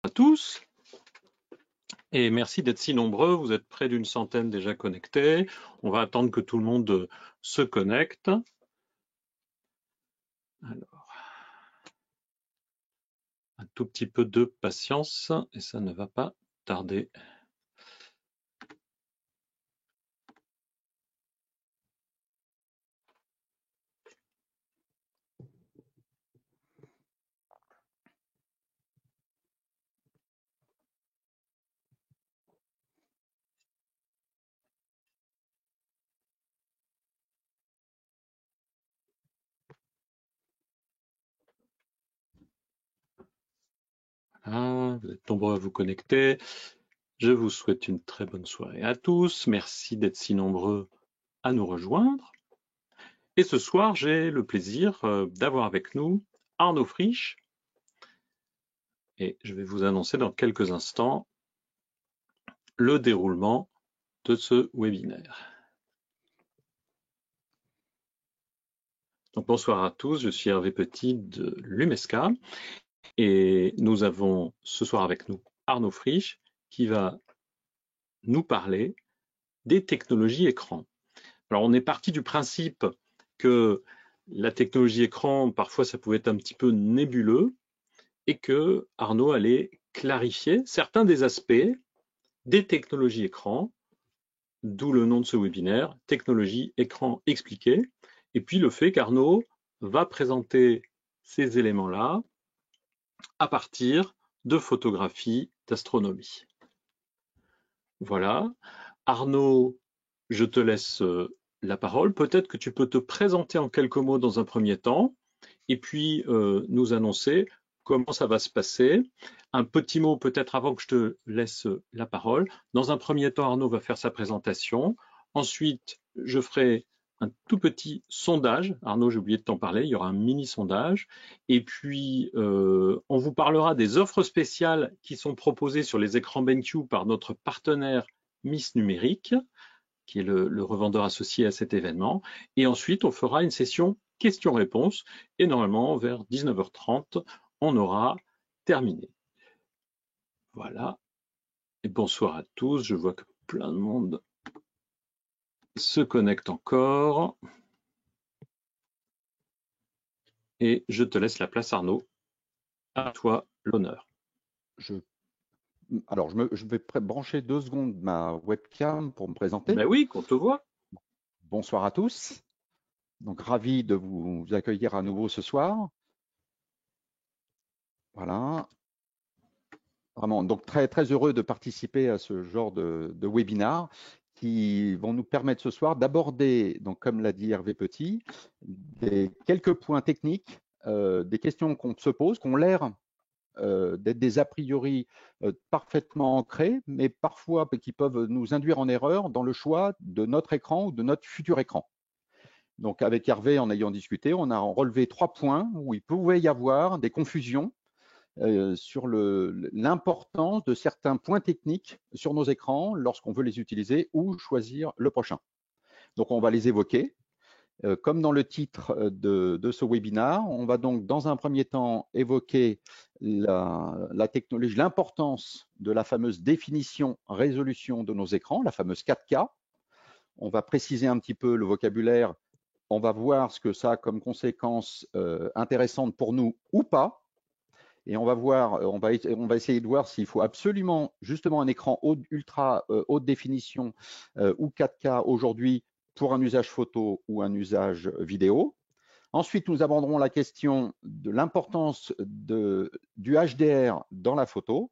À tous et merci d'être si nombreux. Vous êtes près d'une centaine déjà connectés. On va attendre que tout le monde se connecte. Alors, un tout petit peu de patience et ça ne va pas tarder. Voilà, vous êtes nombreux à vous connecter. Je vous souhaite une très bonne soirée à tous. Merci d'être si nombreux à nous rejoindre. Et ce soir, j'ai le plaisir d'avoir avec nous Arnaud Frisch. Et je vais vous annoncer dans quelques instants le déroulement de ce webinaire. Donc, bonsoir à tous, je suis Hervé Petit de l'UMESCA et nous avons ce soir avec nous Arnaud Frisch qui va nous parler des technologies écran. Alors on est parti du principe que la technologie écran, parfois ça pouvait être un petit peu nébuleux et que Arnaud allait clarifier certains des aspects des technologies écran, d'où le nom de ce webinaire, technologie écran expliquée, et puis le fait qu'Arnaud va présenter ces éléments-là à partir de photographies d'astronomie. Voilà. Arnaud, je te laisse la parole. Peut-être que tu peux te présenter en quelques mots dans un premier temps et puis nous annoncer comment ça va se passer. Un petit mot peut-être avant que je te laisse la parole. Dans un premier temps, Arnaud va faire sa présentation. Ensuite, je ferai un tout petit sondage. Arnaud, j'ai oublié de t'en parler. Il y aura un mini sondage. Et puis, on vous parlera des offres spéciales qui sont proposées sur les écrans BenQ par notre partenaire Miss Numérique, qui est le revendeur associé à cet événement. Et ensuite, on fera une session questions-réponses. Et normalement, vers 19h30, on aura terminé. Voilà. Et bonsoir à tous. Je vois que plein de monde se connecte encore. Et je te laisse la place, Arnaud. À toi l'honneur. Alors, je vais brancher 2 secondes ma webcam pour me présenter. Ben oui, qu'on te voit. Bonsoir à tous. Donc, ravi de vous accueillir à nouveau ce soir. Voilà. Vraiment, donc très, très heureux de participer à ce genre de webinar qui vont nous permettre ce soir d'aborder, donc comme l'a dit Hervé Petit, quelques points techniques, des questions qu'on se pose, qu'on l'air d'être des a priori parfaitement ancrés, mais parfois qui peuvent nous induire en erreur dans le choix de notre écran ou de notre futur écran. Donc avec Hervé, en ayant discuté, on a relevé 3 points où il pouvait y avoir des confusions sur l'importance de certains points techniques sur nos écrans lorsqu'on veut les utiliser ou choisir le prochain. Donc on va les évoquer. Comme dans le titre de ce webinaire, on va donc dans un premier temps évoquer la technologie, l'importance de la fameuse définition résolution de nos écrans, la fameuse 4K. On va préciser un petit peu le vocabulaire, on va voir ce que ça a comme conséquence intéressante pour nous ou pas. Et on va voir, on va essayer de voir s'il faut absolument justement un écran ultra haute définition ou 4K aujourd'hui pour un usage photo ou un usage vidéo. Ensuite, nous aborderons la question de l'importance du HDR dans la photo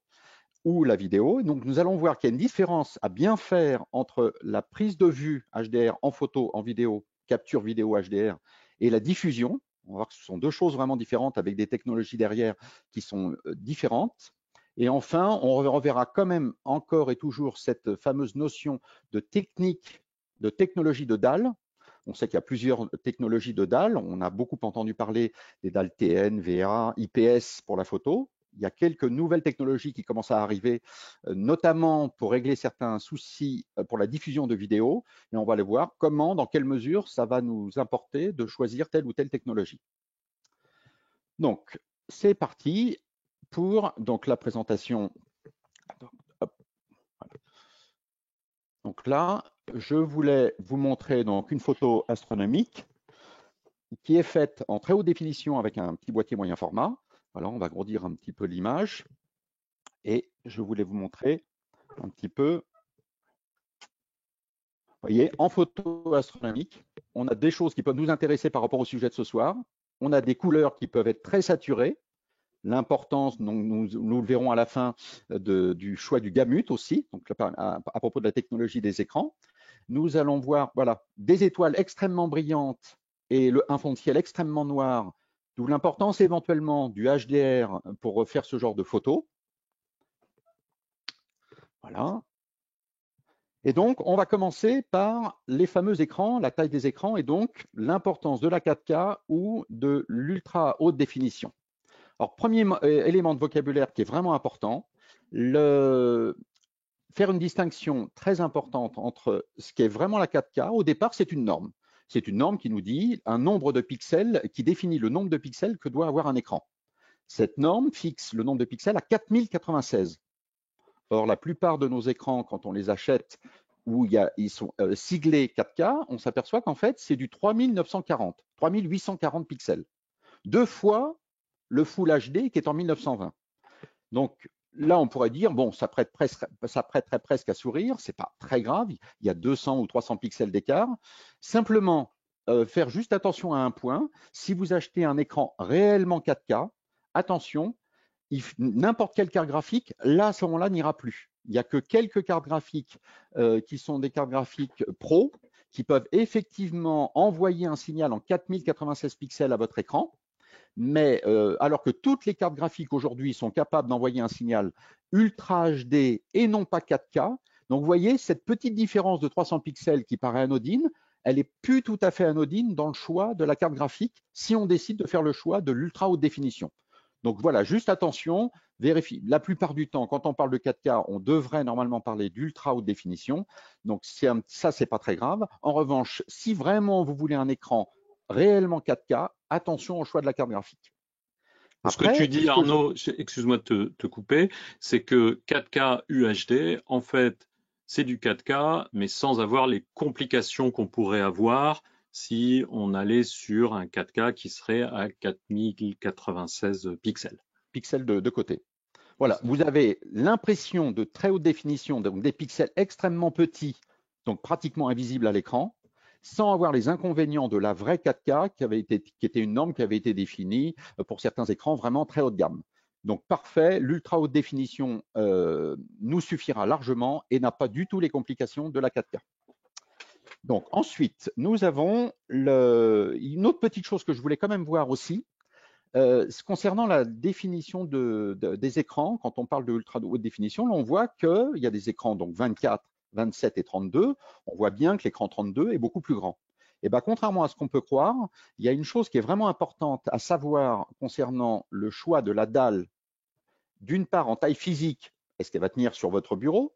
ou la vidéo. Donc, nous allons voir qu'il y a une différence à bien faire entre la prise de vue HDR en photo, en vidéo, capture vidéo HDR, et la diffusion. On va voir que ce sont 2 choses vraiment différentes avec des technologies derrière qui sont différentes. Et enfin, on reverra quand même encore et toujours cette fameuse notion de technologie de dalle. On sait qu'il y a plusieurs technologies de dalle. On a beaucoup entendu parler des dalles TN, VA, IPS pour la photo. Il y a quelques nouvelles technologies qui commencent à arriver, notamment pour régler certains soucis pour la diffusion de vidéos. Et on va aller voir comment, dans quelle mesure, ça va nous importer de choisir telle ou telle technologie. Donc, c'est parti. pour donc la présentation. Hop. Donc là, je voulais vous montrer donc une photo astronomique qui est faite en très haute définition avec un petit boîtier moyen format. Voilà, on va agrandir un petit peu l'image et je voulais vous montrer un petit peu. Vous voyez, en photo astronomique, on a des choses qui peuvent nous intéresser par rapport au sujet de ce soir. On a des couleurs qui peuvent être très saturées. L'importance, nous le verrons à la fin, du choix du gamut aussi, donc à propos de la technologie des écrans. Nous allons voir voilà, des étoiles extrêmement brillantes et un fond de ciel extrêmement noir, d'où l'importance éventuellement du HDR pour faire ce genre de photos. Voilà. Et donc, on va commencer par les fameux écrans, la taille des écrans et donc l'importance de la 4K ou de l'ultra haute définition. Alors, premier élément de vocabulaire qui est vraiment important, faire une distinction très importante entre ce qui est vraiment la 4K. Au départ, c'est une norme. C'est une norme qui nous dit un nombre de pixels, qui définit le nombre de pixels que doit avoir un écran. Cette norme fixe le nombre de pixels à 4096. Or, la plupart de nos écrans, quand on les achète, où ils sont siglés 4K, on s'aperçoit qu'en fait, c'est du 3940, 3840 pixels. 2 fois le Full HD qui est en 1920. Donc là, on pourrait dire, bon, ça prêterait presque à sourire, c'est pas très grave, il y a 200 ou 300 pixels d'écart. Simplement, faire juste attention à un point, si vous achetez un écran réellement 4K, attention, n'importe quelle carte graphique, là, à ce moment-là, n'ira plus. Il n'y a que quelques cartes graphiques qui sont des cartes graphiques pro, qui peuvent effectivement envoyer un signal en 4096 pixels à votre écran, mais alors que toutes les cartes graphiques aujourd'hui sont capables d'envoyer un signal Ultra HD et non pas 4K. Donc vous voyez, cette petite différence de 300 pixels qui paraît anodine, elle n'est plus tout à fait anodine dans le choix de la carte graphique si on décide de faire le choix de l'ultra haute définition. Donc voilà, juste attention, vérifie. La plupart du temps, quand on parle de 4K, on devrait normalement parler d'ultra haute définition. Donc ça, c'est pas très grave. En revanche, si vraiment vous voulez un écran réellement 4K, attention au choix de la carte graphique. Ce que tu dis, Arnaud, excuse-moi de te couper, c'est que 4K UHD, en fait, c'est du 4K, mais sans avoir les complications qu'on pourrait avoir si on allait sur un 4K qui serait à 4096 pixels. Pixels de côté. Voilà, vous avez l'impression de très haute définition, donc des pixels extrêmement petits, donc pratiquement invisibles à l'écran, sans avoir les inconvénients de la vraie 4K qui était une norme qui avait été définie pour certains écrans vraiment très haut de gamme. Donc parfait, l'ultra haute définition nous suffira largement et n'a pas du tout les complications de la 4K. Donc ensuite, nous avons une autre petite chose que je voulais quand même voir aussi, concernant la définition des écrans, quand on parle de ultra haute définition, là, on voit qu'il y a des écrans donc 24, 27 et 32. On voit bien que l'écran 32 est beaucoup plus grand. Et bien, contrairement à ce qu'on peut croire, il y a une chose qui est vraiment importante à savoir concernant le choix de la dalle, d'une part en taille physique, est-ce qu'elle va tenir sur votre bureau?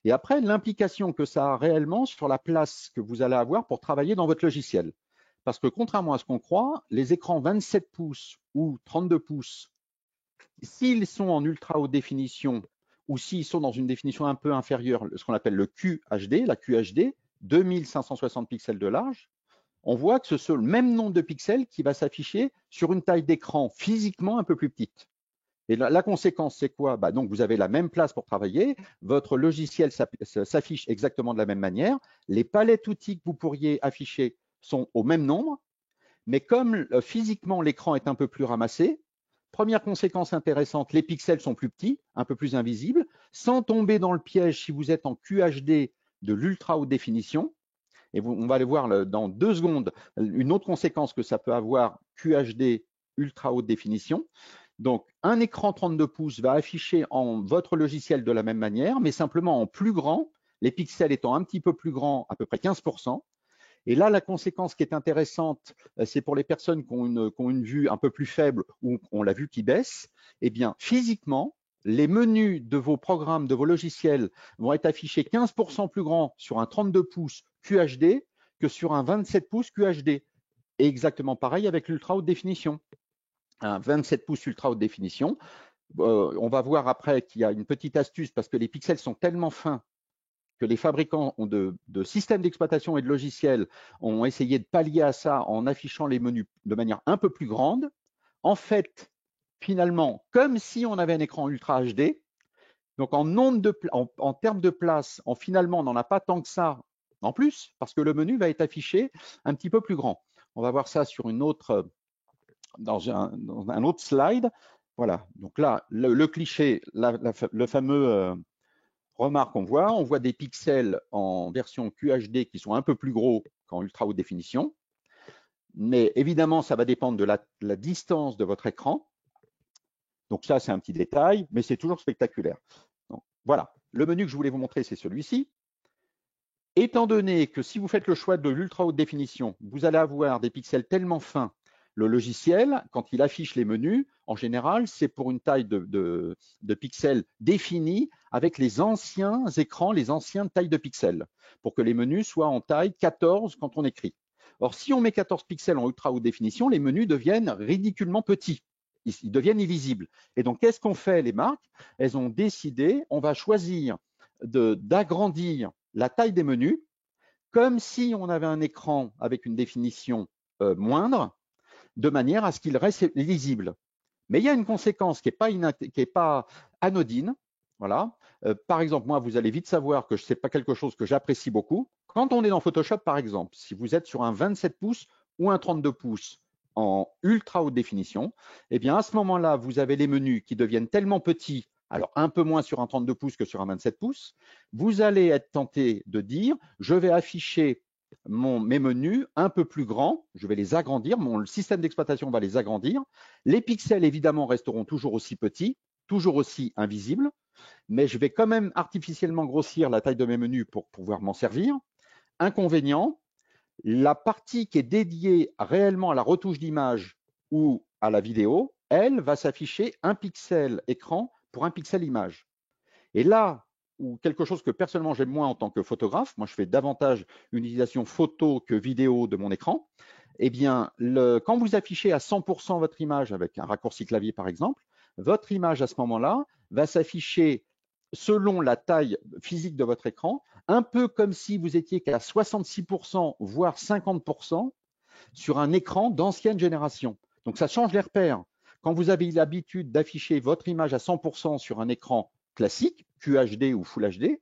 Et après, l'implication que ça a réellement sur la place que vous allez avoir pour travailler dans votre logiciel. Parce que contrairement à ce qu'on croit, les écrans 27 pouces ou 32 pouces, s'ils sont en ultra haute définition ou s'ils sont dans une définition un peu inférieure, ce qu'on appelle le QHD, la QHD, 2560 pixels de large, on voit que c'est le même nombre de pixels qui va s'afficher sur une taille d'écran physiquement un peu plus petite. Et la conséquence, c'est quoi? Donc, vous avez la même place pour travailler, votre logiciel s'affiche exactement de la même manière, les palettes outils que vous pourriez afficher sont au même nombre, mais comme physiquement l'écran est un peu plus ramassé, première conséquence intéressante, les pixels sont plus petits, un peu plus invisibles, sans tomber dans le piège si vous êtes en QHD de l'ultra haute définition. Et on va aller voir dans 2 secondes une autre conséquence que ça peut avoir, QHD ultra haute définition. Donc, un écran 32 pouces va afficher en votre logiciel de la même manière, mais simplement en plus grand, les pixels étant un petit peu plus grands, à peu près 15%. Et là, la conséquence qui est intéressante, c'est pour les personnes qui ont une vue un peu plus faible ou on l'a vue qui baisse, eh bien, physiquement, les menus de vos programmes, de vos logiciels vont être affichés 15% plus grands sur un 32 pouces QHD que sur un 27 pouces QHD. Et exactement pareil avec l'ultra haute définition. Un 27 pouces ultra haute définition, On va voir après qu'il y a une petite astuce parce que les pixels sont tellement fins que les fabricants de systèmes d'exploitation et de logiciels ont essayé de pallier à ça en affichant les menus de manière un peu plus grande. En fait, finalement, comme si on avait un écran Ultra HD, donc en termes de place, finalement, on n'en a pas tant que ça en plus, parce que le menu va être affiché un petit peu plus grand. On va voir ça sur dans un autre slide. Voilà, donc là, le cliché, le fameux remarque on voit des pixels en version QHD qui sont un peu plus gros qu'en ultra haute définition. Mais évidemment, ça va dépendre de la distance de votre écran. Donc ça, c'est un petit détail, mais c'est toujours spectaculaire. Donc, voilà, le menu que je voulais vous montrer, c'est celui-ci. Étant donné que si vous faites le choix de l'ultra haute définition, vous allez avoir des pixels tellement fins, le logiciel, quand il affiche les menus, en général, c'est pour une taille de pixels définie avec les anciens écrans, les anciennes tailles de pixels, pour que les menus soient en taille 14 quand on écrit. Or, si on met 14 pixels en ultra haute définition, les menus deviennent ridiculement petits. Ils deviennent illisibles. Et donc, qu'est-ce qu'ont fait les marques? Elles ont décidé, on va choisir d'agrandir la taille des menus comme si on avait un écran avec une définition moindre, de manière à ce qu'il reste lisible. Mais il y a une conséquence qui n'est pas anodine. Voilà. Par exemple, moi, vous allez vite savoir que ce n'est pas quelque chose que j'apprécie beaucoup. Quand on est dans Photoshop, par exemple, si vous êtes sur un 27 pouces ou un 32 pouces en ultra haute définition, eh bien, à ce moment-là, vous avez les menus qui deviennent tellement petits, alors un peu moins sur un 32 pouces que sur un 27 pouces, vous allez être tenté de dire, je vais afficher mes menus un peu plus grands, je vais les agrandir, mon système d'exploitation va les agrandir. Les pixels, évidemment, resteront toujours aussi petits, toujours aussi invisibles, mais je vais quand même artificiellement grossir la taille de mes menus pour pouvoir m'en servir. Inconvénient, la partie qui est dédiée réellement à la retouche d'image ou à la vidéo, elle va s'afficher un pixel écran pour un pixel image. Et là, ou quelque chose que personnellement j'aime moins en tant que photographe, moi je fais davantage une utilisation photo que vidéo de mon écran, eh bien, quand vous affichez à 100% votre image avec un raccourci clavier par exemple, votre image à ce moment-là va s'afficher selon la taille physique de votre écran, un peu comme si vous étiez qu'à 66%, voire 50% sur un écran d'ancienne génération. Donc ça change les repères. Quand vous avez l'habitude d'afficher votre image à 100% sur un écran classique, QHD ou Full HD,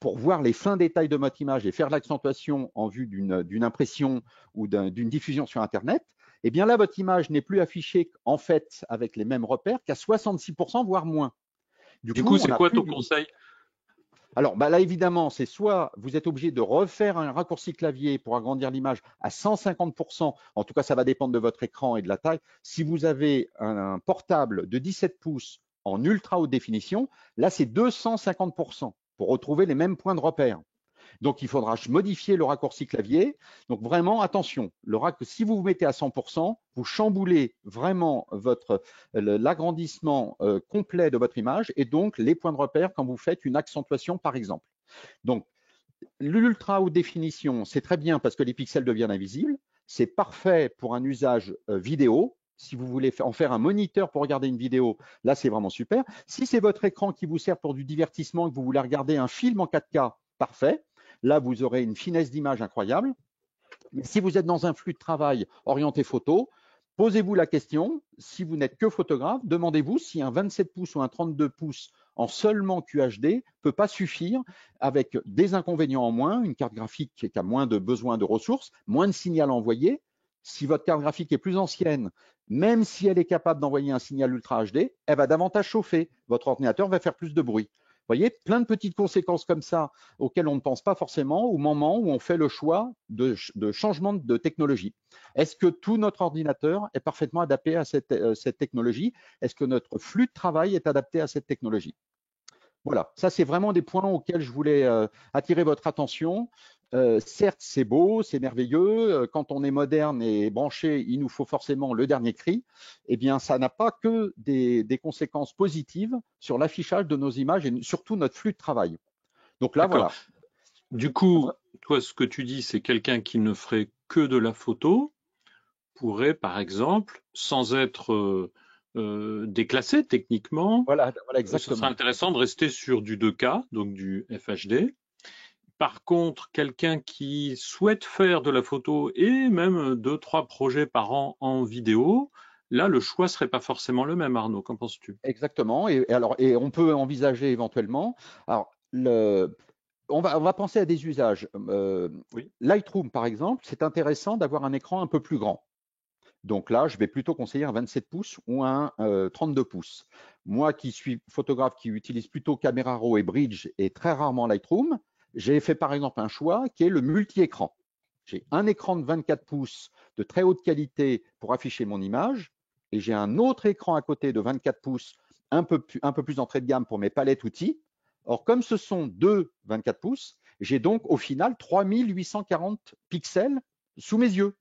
pour voir les fins détails de votre image et faire l'accentuation en vue d'une impression ou d'une diffusion sur Internet, eh bien là, votre image n'est plus affichée en fait avec les mêmes repères qu'à 66%, voire moins. Du Du coup, coup, on c'est n'a quoi plus ton du... conseil? Alors là, évidemment, c'est soit vous êtes obligé de refaire un raccourci clavier pour agrandir l'image à 150%, en tout cas, ça va dépendre de votre écran et de la taille. Si vous avez un portable de 17 pouces en ultra haute définition, là, c'est 250% pour retrouver les mêmes points de repère. Donc, il faudra modifier le raccourci clavier. Donc, vraiment, attention, si vous vous mettez à 100%, vous chamboulez vraiment l'agrandissement complet de votre image et donc les points de repère quand vous faites une accentuation, par exemple. Donc, l'ultra haute définition, c'est très bien parce que les pixels deviennent invisibles. C'est parfait pour un usage vidéo. Si vous voulez en faire un moniteur pour regarder une vidéo, là, c'est vraiment super. Si c'est votre écran qui vous sert pour du divertissement et que vous voulez regarder un film en 4K, parfait. Là, vous aurez une finesse d'image incroyable. Mais si vous êtes dans un flux de travail orienté photo, posez-vous la question, si vous n'êtes que photographe, demandez-vous si un 27 pouces ou un 32 pouces en seulement QHD ne peut pas suffire avec des inconvénients en moins, une carte graphique qui a moins de besoin de ressources, moins de signal à envoyer. Si votre carte graphique est plus ancienne, même si elle est capable d'envoyer un signal Ultra HD, elle va davantage chauffer. Votre ordinateur va faire plus de bruit. Vous voyez, plein de petites conséquences comme ça auxquelles on ne pense pas forcément au moment où on fait le choix de changement de technologie. Est-ce que tout notre ordinateur est parfaitement adapté à cette technologie? Est-ce que notre flux de travail est adapté à cette technologie? Voilà, ça c'est vraiment des points auxquels je voulais attirer votre attention. Certes, c'est beau, c'est merveilleux. Quand on est moderne et branché, il nous faut forcément le dernier cri. Eh bien, ça n'a pas que des conséquences positives sur l'affichage de nos images et surtout notre flux de travail. Donc là, D'accord. voilà. Du coup, toi, ce que tu dis, c'est quelqu'un qui ne ferait que de la photo pourrait, par exemple, sans être déclassé techniquement. Voilà, voilà Ce sera exactement. intéressant de rester sur du 2K, donc du FHD. Par contre, quelqu'un qui souhaite faire de la photo et même deux, trois projets par an en vidéo, là, le choix serait pas forcément le même, Arnaud. Qu'en penses-tu? Exactement. Et on peut envisager éventuellement. Alors, on va penser à des usages. Oui. Lightroom, par exemple, c'est intéressant d'avoir un écran un peu plus grand. Donc là, je vais plutôt conseiller un 27 pouces ou un 32 pouces. Moi qui suis photographe qui utilise plutôt Camera Raw et Bridge et très rarement Lightroom, j'ai fait par exemple un choix qui est le multi-écran. J'ai un écran de 24 pouces de très haute qualité pour afficher mon image et j'ai un autre écran à côté de 24 pouces un peu plus entrée de gamme pour mes palettes outils. Or, comme ce sont deux 24 pouces, j'ai donc au final 3840 pixels sous mes yeux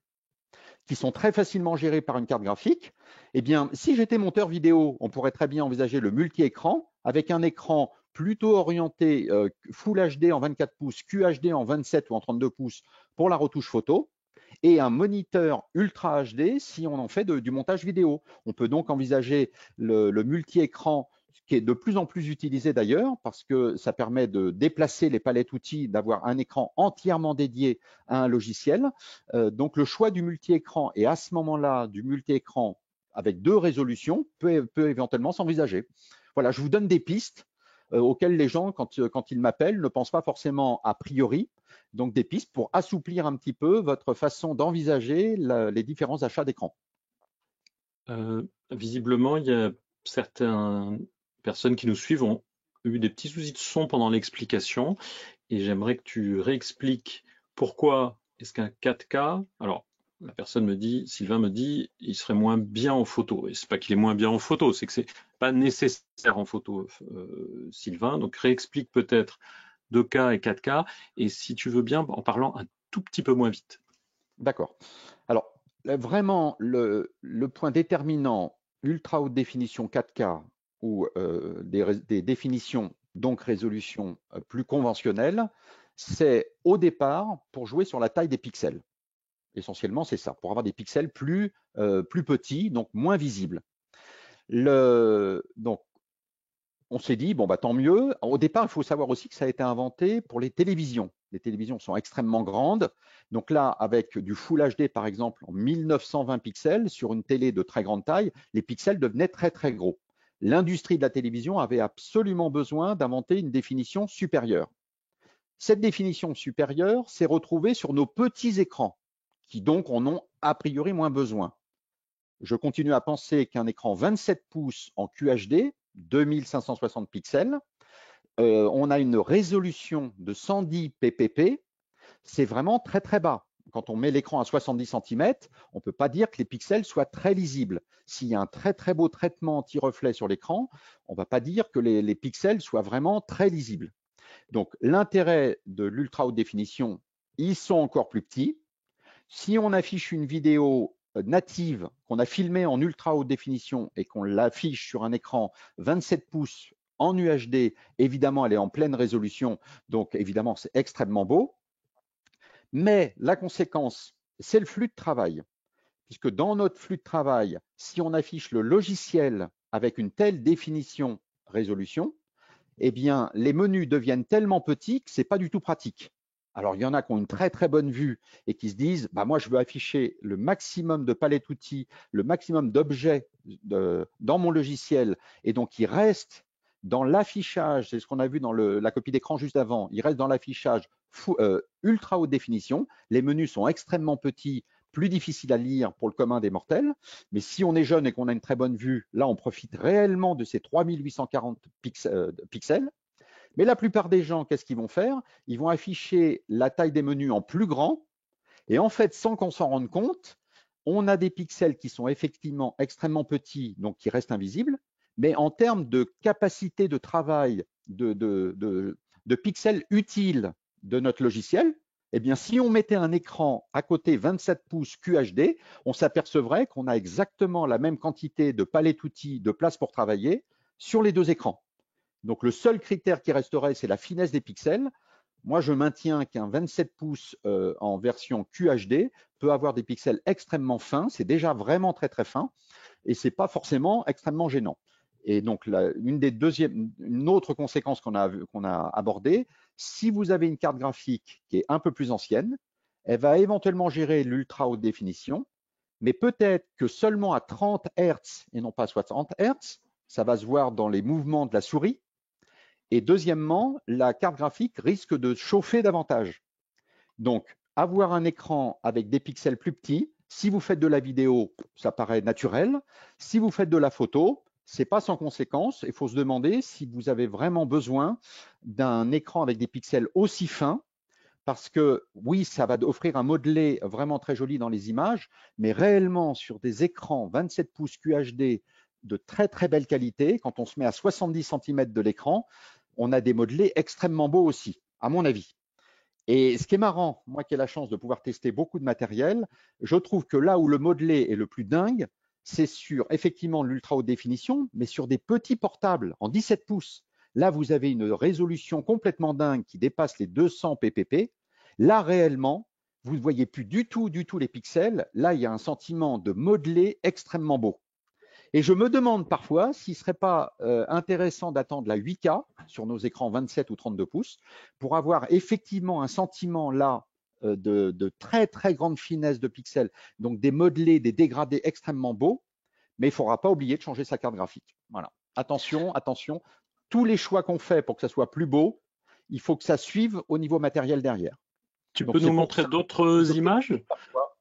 qui sont très facilement gérés par une carte graphique. Eh bien, si j'étais monteur vidéo, on pourrait très bien envisager le multi-écran avec un écran plutôt orienté Full HD en 24 pouces, QHD en 27 ou en 32 pouces pour la retouche photo et un moniteur Ultra HD si on en fait du montage vidéo. On peut donc envisager le multi-écran qui est de plus en plus utilisé d'ailleurs parce que ça permet de déplacer les palettes outils, d'avoir un écran entièrement dédié à un logiciel. Donc le choix du multi-écran et à ce moment-là du multi-écran avec deux résolutions peut éventuellement s'envisager. Voilà, je vous donne des pistes auxquelles les gens, quand ils m'appellent, ne pensent pas forcément a priori. Donc des pistes pour assouplir un petit peu votre façon d'envisager les différents achats d'écran. Visiblement, il y a certaines personnes qui nous suivent ont eu des petits soucis de son pendant l'explication et j'aimerais que tu réexpliques pourquoi est-ce qu'un 4K, alors la personne me dit, Sylvain me dit, il serait moins bien en photo. Et c'est pas qu'il est moins bien en photo, c'est que c'est pas nécessaire en photo, Sylvain. Donc réexplique peut-être 2K et 4K et si tu veux bien en parlant un tout petit peu moins vite. D'accord. Alors, vraiment, le point déterminant ultra haute définition 4K ou des définitions, donc résolution plus conventionnelles, c'est au départ pour jouer sur la taille des pixels. Essentiellement, c'est ça, pour avoir des pixels plus petits, donc moins visibles. Donc, on s'est dit, bon, bah, tant mieux. Au départ, il faut savoir aussi que ça a été inventé pour les télévisions. Les télévisions sont extrêmement grandes. Donc là, avec du Full HD, par exemple, en 1920 pixels, sur une télé de très grande taille, les pixels devenaient très, très gros. L'industrie de la télévision avait absolument besoin d'inventer une définition supérieure. Cette définition supérieure s'est retrouvée sur nos petits écrans, qui donc en ont a priori moins besoin. Je continue à penser qu'un écran 27 pouces en QHD, 2560 pixels, on a une résolution de 110 ppp, c'est vraiment très très bas. Quand on met l'écran à 70 cm, on ne peut pas dire que les pixels soient très lisibles. S'il y a un très très beau traitement anti-reflet sur l'écran, on ne va pas dire que les pixels soient vraiment très lisibles. Donc l'intérêt de l'ultra haute définition, ils sont encore plus petits. Si on affiche une vidéo native qu'on a filmée en ultra haute définition et qu'on l'affiche sur un écran 27 pouces en UHD, évidemment, elle est en pleine résolution, donc évidemment, c'est extrêmement beau. Mais la conséquence, c'est le flux de travail, puisque dans notre flux de travail, si on affiche le logiciel avec une telle définition résolution, eh bien, les menus deviennent tellement petits que ce n'est pas du tout pratique. Alors, il y en a qui ont une très très bonne vue et qui se disent, bah, moi, je veux afficher le maximum de palettes outils, le maximum d'objets dans mon logiciel, et donc ils restent dans l'affichage, c'est ce qu'on a vu dans la copie d'écran juste avant, ils restent dans l'affichage ultra haute définition. Les menus sont extrêmement petits, plus difficiles à lire pour le commun des mortels. Mais si on est jeune et qu'on a une très bonne vue, là, on profite réellement de ces 3840 pixels. Mais la plupart des gens, qu'est-ce qu'ils vont faire? Ils vont afficher la taille des menus en plus grand. Et en fait, sans qu'on s'en rende compte, on a des pixels qui sont effectivement extrêmement petits, donc qui restent invisibles. Mais en termes de capacité de travail, de pixels utiles de notre logiciel, eh bien, si on mettait un écran à côté 27 pouces QHD, on s'apercevrait qu'on a exactement la même quantité de palettes outils, de place pour travailler sur les deux écrans. Donc, le seul critère qui resterait, c'est la finesse des pixels. Moi, je maintiens qu'un 27 pouces en version QHD peut avoir des pixels extrêmement fins. C'est déjà vraiment très, très fin. et c'est pas forcément extrêmement gênant. Et donc, une autre conséquence qu'on a abordée, si vous avez une carte graphique qui est un peu plus ancienne, elle va éventuellement gérer l'ultra haute définition, mais peut-être que seulement à 30 Hz et non pas 60 Hz, ça va se voir dans les mouvements de la souris. Et deuxièmement, la carte graphique risque de chauffer davantage. Donc, avoir un écran avec des pixels plus petits, si vous faites de la vidéo, ça paraît naturel. Si vous faites de la photo, c'est pas sans conséquence. Il faut se demander si vous avez vraiment besoin d'un écran avec des pixels aussi fins, parce que oui, ça va offrir un modelé vraiment très joli dans les images, mais réellement sur des écrans 27 pouces QHD de très très belle qualité, quand on se met à 70 cm de l'écran, on a des modelés extrêmement beaux aussi, à mon avis. Et ce qui est marrant, moi qui ai la chance de pouvoir tester beaucoup de matériel, je trouve que là où le modelé est le plus dingue, c'est sur effectivement l'ultra haute définition, mais sur des petits portables en 17 pouces. Là, vous avez une résolution complètement dingue qui dépasse les 200 ppp. Là, réellement, vous ne voyez plus du tout les pixels. Là, il y a un sentiment de modelé extrêmement beau. Et je me demande parfois s'il ne serait pas intéressant d'attendre la 8K sur nos écrans 27 ou 32 pouces pour avoir effectivement un sentiment là de très très grande finesse de pixels, donc des modelés, des dégradés extrêmement beaux, mais il ne faudra pas oublier de changer sa carte graphique. Voilà. Attention, attention, tous les choix qu'on fait pour que ça soit plus beau, il faut que ça suive au niveau matériel derrière. Tu Donc peux nous c'est pour montrer ça d'autres que je images? parfois.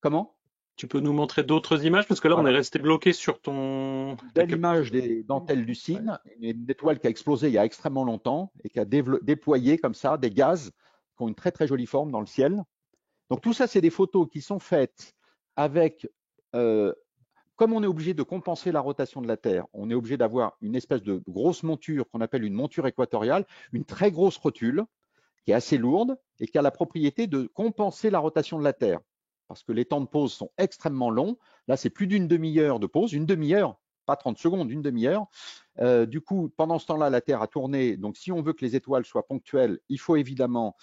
Comment? Tu peux nous montrer d'autres images? Parce que là, on est Voilà. resté bloqué sur ton Une ta belle image des dentelles du Ouais. cygne, une étoile qui a explosé il y a extrêmement longtemps et qui a déployé comme ça des gaz qui ont une très très jolie forme dans le ciel. Donc tout ça, c'est des photos qui sont faites avec, euh, comme on est obligé de compenser la rotation de la Terre, on est obligé d'avoir une espèce de grosse monture qu'on appelle une monture équatoriale, une très grosse rotule qui est assez lourde et qui a la propriété de compenser la rotation de la Terre. Parce que les temps de pause sont extrêmement longs. Là, c'est plus d'une demi-heure de pause, une demi-heure, pas 30 secondes, une demi-heure. Du coup, pendant ce temps-là, la Terre a tourné. Donc, si on veut que les étoiles soient ponctuelles, il faut évidemment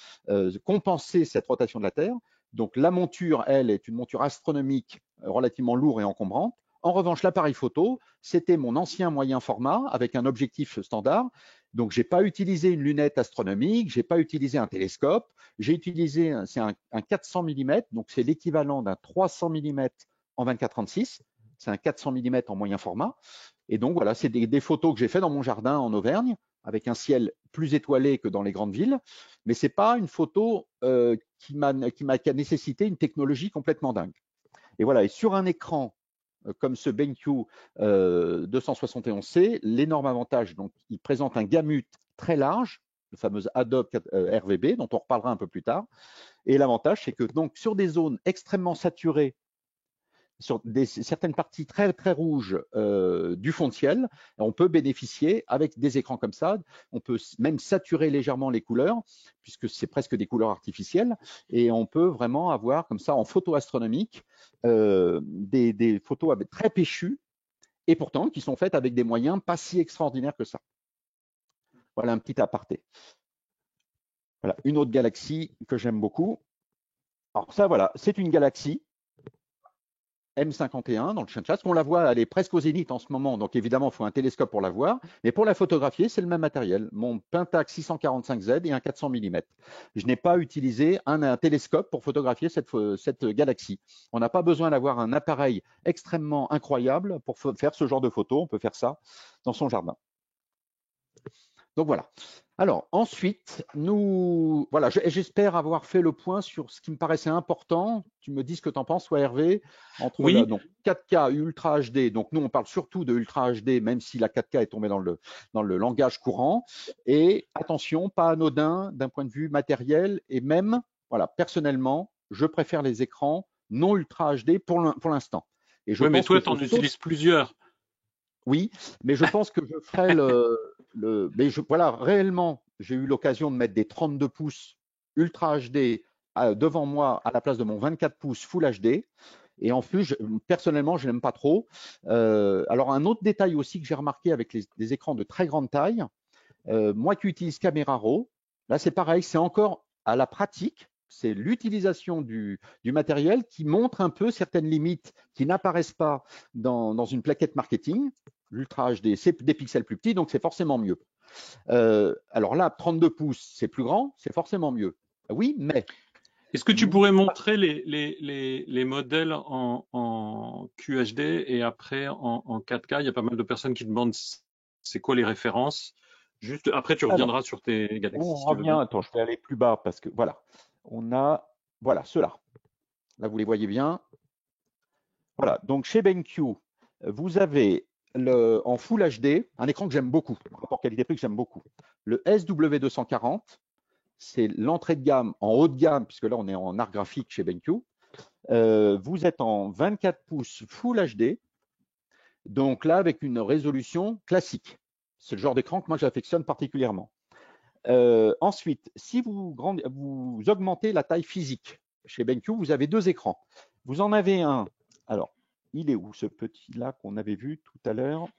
compenser cette rotation de la Terre. Donc, la monture, elle, est une monture astronomique relativement lourde et encombrante. En revanche, l'appareil photo, c'était mon ancien moyen format avec un objectif standard. Donc, je n'ai pas utilisé une lunette astronomique, je n'ai pas utilisé un télescope. J'ai utilisé un 400 mm, donc c'est l'équivalent d'un 300 mm en 24-36. C'est un 400 mm en moyen format. Et donc, voilà, c'est des photos que j'ai fait dans mon jardin en Auvergne, avec un ciel plus étoilé que dans les grandes villes. Mais ce n'est pas une photo qui a nécessité une technologie complètement dingue. Et voilà, et sur un écran comme ce BenQ 271C, l'énorme avantage, donc, il présente un gamut très large, le fameux Adobe RVB, dont on reparlera un peu plus tard. Et l'avantage, c'est que donc, sur des zones extrêmement saturées, sur certaines parties très très rouges du fond de ciel, on peut bénéficier avec des écrans comme ça. On peut même saturer légèrement les couleurs, puisque c'est presque des couleurs artificielles, et on peut vraiment avoir comme ça en photo astronomique des photos très péchues, et pourtant qui sont faites avec des moyens pas si extraordinaires que ça. Voilà un petit aparté. Voilà, une autre galaxie que j'aime beaucoup. Alors ça, voilà, c'est une galaxie M51 dans le champ de chasse. On la voit, elle est presque au zénith en ce moment, donc évidemment, il faut un télescope pour la voir. Mais pour la photographier, c'est le même matériel, mon Pentax 645Z et un 400 mm. Je n'ai pas utilisé un télescope pour photographier cette galaxie. On n'a pas besoin d'avoir un appareil extrêmement incroyable pour faire ce genre de photos. On peut faire ça dans son jardin. Donc voilà. Alors ensuite, voilà, j'espère avoir fait le point sur ce qui me paraissait important. Tu me dis ce que tu en penses, toi Hervé, entre Oui, donc 4K Ultra HD. Donc nous, on parle surtout de Ultra HD, même si la 4K est tombée dans le langage courant. Et attention, pas anodin d'un point de vue matériel. Et même, voilà, personnellement, je préfère les écrans non Ultra HD pour l'instant. Et je oui, mais pense que toi, tu en utilises plusieurs. oui, mais je pense que je ferai mais voilà, réellement, j'ai eu l'occasion de mettre des 32 pouces Ultra HD devant moi à la place de mon 24 pouces Full HD. Et en plus, personnellement, je n'aime pas trop. Alors, un autre détail aussi que j'ai remarqué avec les écrans de très grande taille, moi qui utilise Camera Raw, là c'est pareil, c'est encore à la pratique, C'est l'utilisation du matériel qui montre un peu certaines limites qui n'apparaissent pas dans une plaquette marketing. L'Ultra HD, c'est des pixels plus petits, donc c'est forcément mieux. Alors là, 32 pouces, c'est plus grand, c'est forcément mieux. Oui, mais Est-ce que tu nous, pourrais montrer les modèles en QHD et après en 4K? Il y a pas mal de personnes qui demandent c'est quoi les références. Juste après, tu alors, reviendras sur tes Galaxy on si tu veux revient, bien. attends, je vais aller plus bas parce que voilà, on a, voilà, ceux-là. Là, vous les voyez bien. Voilà, donc chez BenQ, vous avez en Full HD, un écran que j'aime beaucoup, rapport qualité-prix que j'aime beaucoup. Le SW240, c'est l'entrée de gamme en haut de gamme, puisque là on est en art graphique chez BenQ. Vous êtes en 24 pouces Full HD, donc là avec une résolution classique. C'est le genre d'écran que moi j'affectionne particulièrement. Ensuite, si vous augmentez la taille physique, chez BenQ, vous avez deux écrans. Vous en avez un, alors, il est où ce petit-là qu'on avait vu tout à l'heure?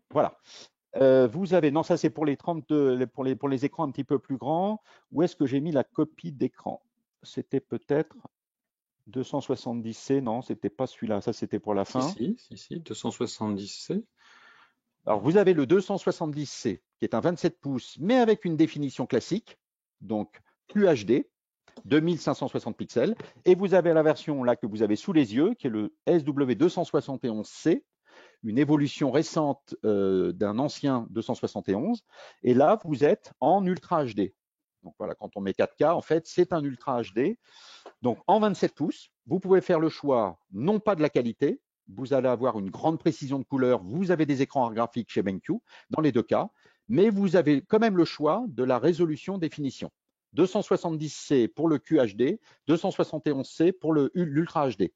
Voilà. Vous avez, non, ça c'est pour les 32, pour les écrans un petit peu plus grands. Où est-ce que j'ai mis la copie d'écran? C'était peut-être 270C, non, c'était pas celui-là, ça c'était pour la fin. Si, 270C. Alors vous avez le 270C qui est un 27 pouces, mais avec une définition classique, donc QHD, 2560 pixels, et vous avez la version là que vous avez sous les yeux, qui est le SW271C, une évolution récente d'un ancien 271, et là vous êtes en Ultra HD. Donc voilà, quand on met 4K, en fait, c'est un Ultra HD. Donc en 27 pouces, vous pouvez faire le choix non pas de la qualité, vous allez avoir une grande précision de couleur, vous avez des écrans art graphiques chez BenQ dans les deux cas, mais vous avez quand même le choix de la résolution définition. 270C pour le QHD, 271C pour l'Ultra HD.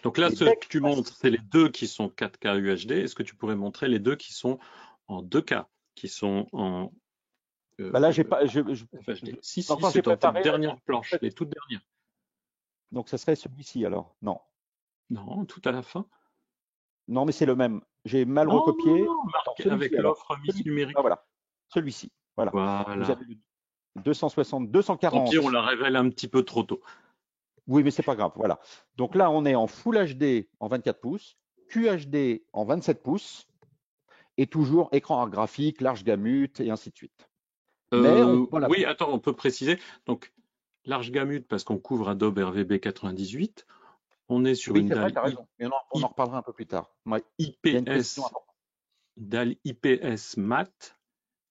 Donc là, Et ce dès que que tu montres, c'est les deux qui sont 4K UHD. Est-ce que tu pourrais montrer les deux qui sont en 2K, qui sont en bah là, j'ai pas, FHD? Si, encore c'est j'ai dans tes préparé, dernières planches, les toutes dernières. donc ça serait celui-ci alors. Non, Non, tout à la fin. non, mais c'est le même. J'ai mal Non, non, recopié. non, Attends, marqué celui-ci avec alors. l'offre Miss Celui-ci. Ah, numérique. voilà. Celui-ci. Voilà. Vous Voilà. avez le 260, Tant pis, on 240. la révèle un petit peu trop tôt. Oui, mais c'est pas grave. Voilà. Donc là, on est en Full HD en 24 pouces, QHD en 27 pouces, et toujours écran art graphique, large gamut, et ainsi de suite. Mais voilà. Oui, attends, on peut préciser. Donc, large gamut parce qu'on couvre Adobe RVB 98. On est sur Oui, une c'est vrai, dalle tu as raison. Mais on en reparlera un peu plus tard. Ouais. Il y a une précision IPS, importante. dalle IPS mat,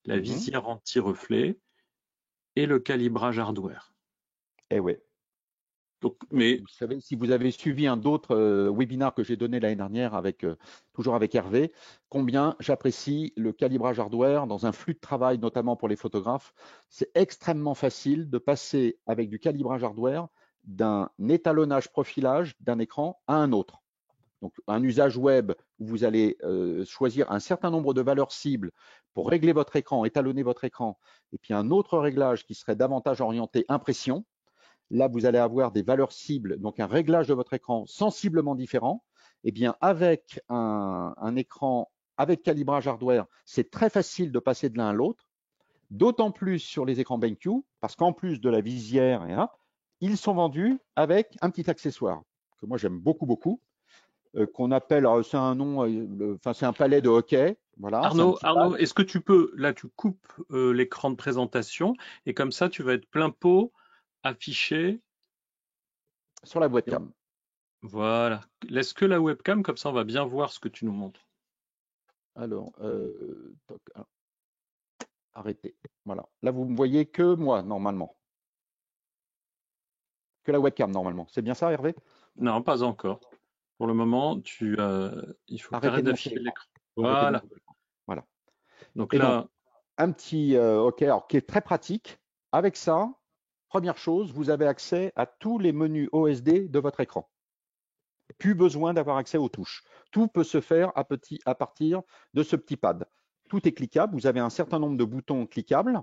la Mhm. visière anti-reflet et le calibrage hardware. Eh ouais. Donc, mais Vous savez, si vous avez suivi un d'autres webinaire que j'ai donné l'année dernière avec toujours avec Hervé, combien j'apprécie le calibrage hardware dans un flux de travail, notamment pour les photographes. C'est extrêmement facile de passer avec du calibrage hardware d'un étalonnage profilage d'un écran à un autre. Donc, un usage web où vous allez choisir un certain nombre de valeurs cibles pour régler votre écran, étalonner votre écran, et puis un autre réglage qui serait davantage orienté impression. Là, vous allez avoir des valeurs cibles, donc un réglage de votre écran sensiblement différent. Eh bien, avec un écran avec calibrage hardware, c'est très facile de passer de l'un à l'autre, d'autant plus sur les écrans BenQ, parce qu'en plus de la visière, ils sont vendus avec un petit accessoire que moi j'aime beaucoup, beaucoup, qu'on appelle, c'est un nom, enfin c'est un palais de hockey, voilà, c'est un petit pad Arnaud, est-ce que tu peux, là, tu coupes l'écran de présentation et comme ça, tu vas être plein pot affiché. sur la Et webcam. voilà. Laisse que la webcam, comme ça, on va bien voir ce que tu nous montres. Alors, arrêtez. Voilà. Là, vous ne voyez que moi, normalement. Que la webcam, normalement. C'est bien ça, Hervé? Non, pas encore. Pour le moment, il faut que tu Arrêtez arrêtes de monter d'afficher l'écran. l'écran. Arrêtez de Voilà. monter l'écran. Voilà. Donc Et donc, là, un petit OK, alors qui est très pratique. Avec ça, première chose, vous avez accès à tous les menus OSD de votre écran. Plus besoin d'avoir accès aux touches. Tout peut se faire à partir de ce petit pad. Tout est cliquable. Vous avez un certain nombre de boutons cliquables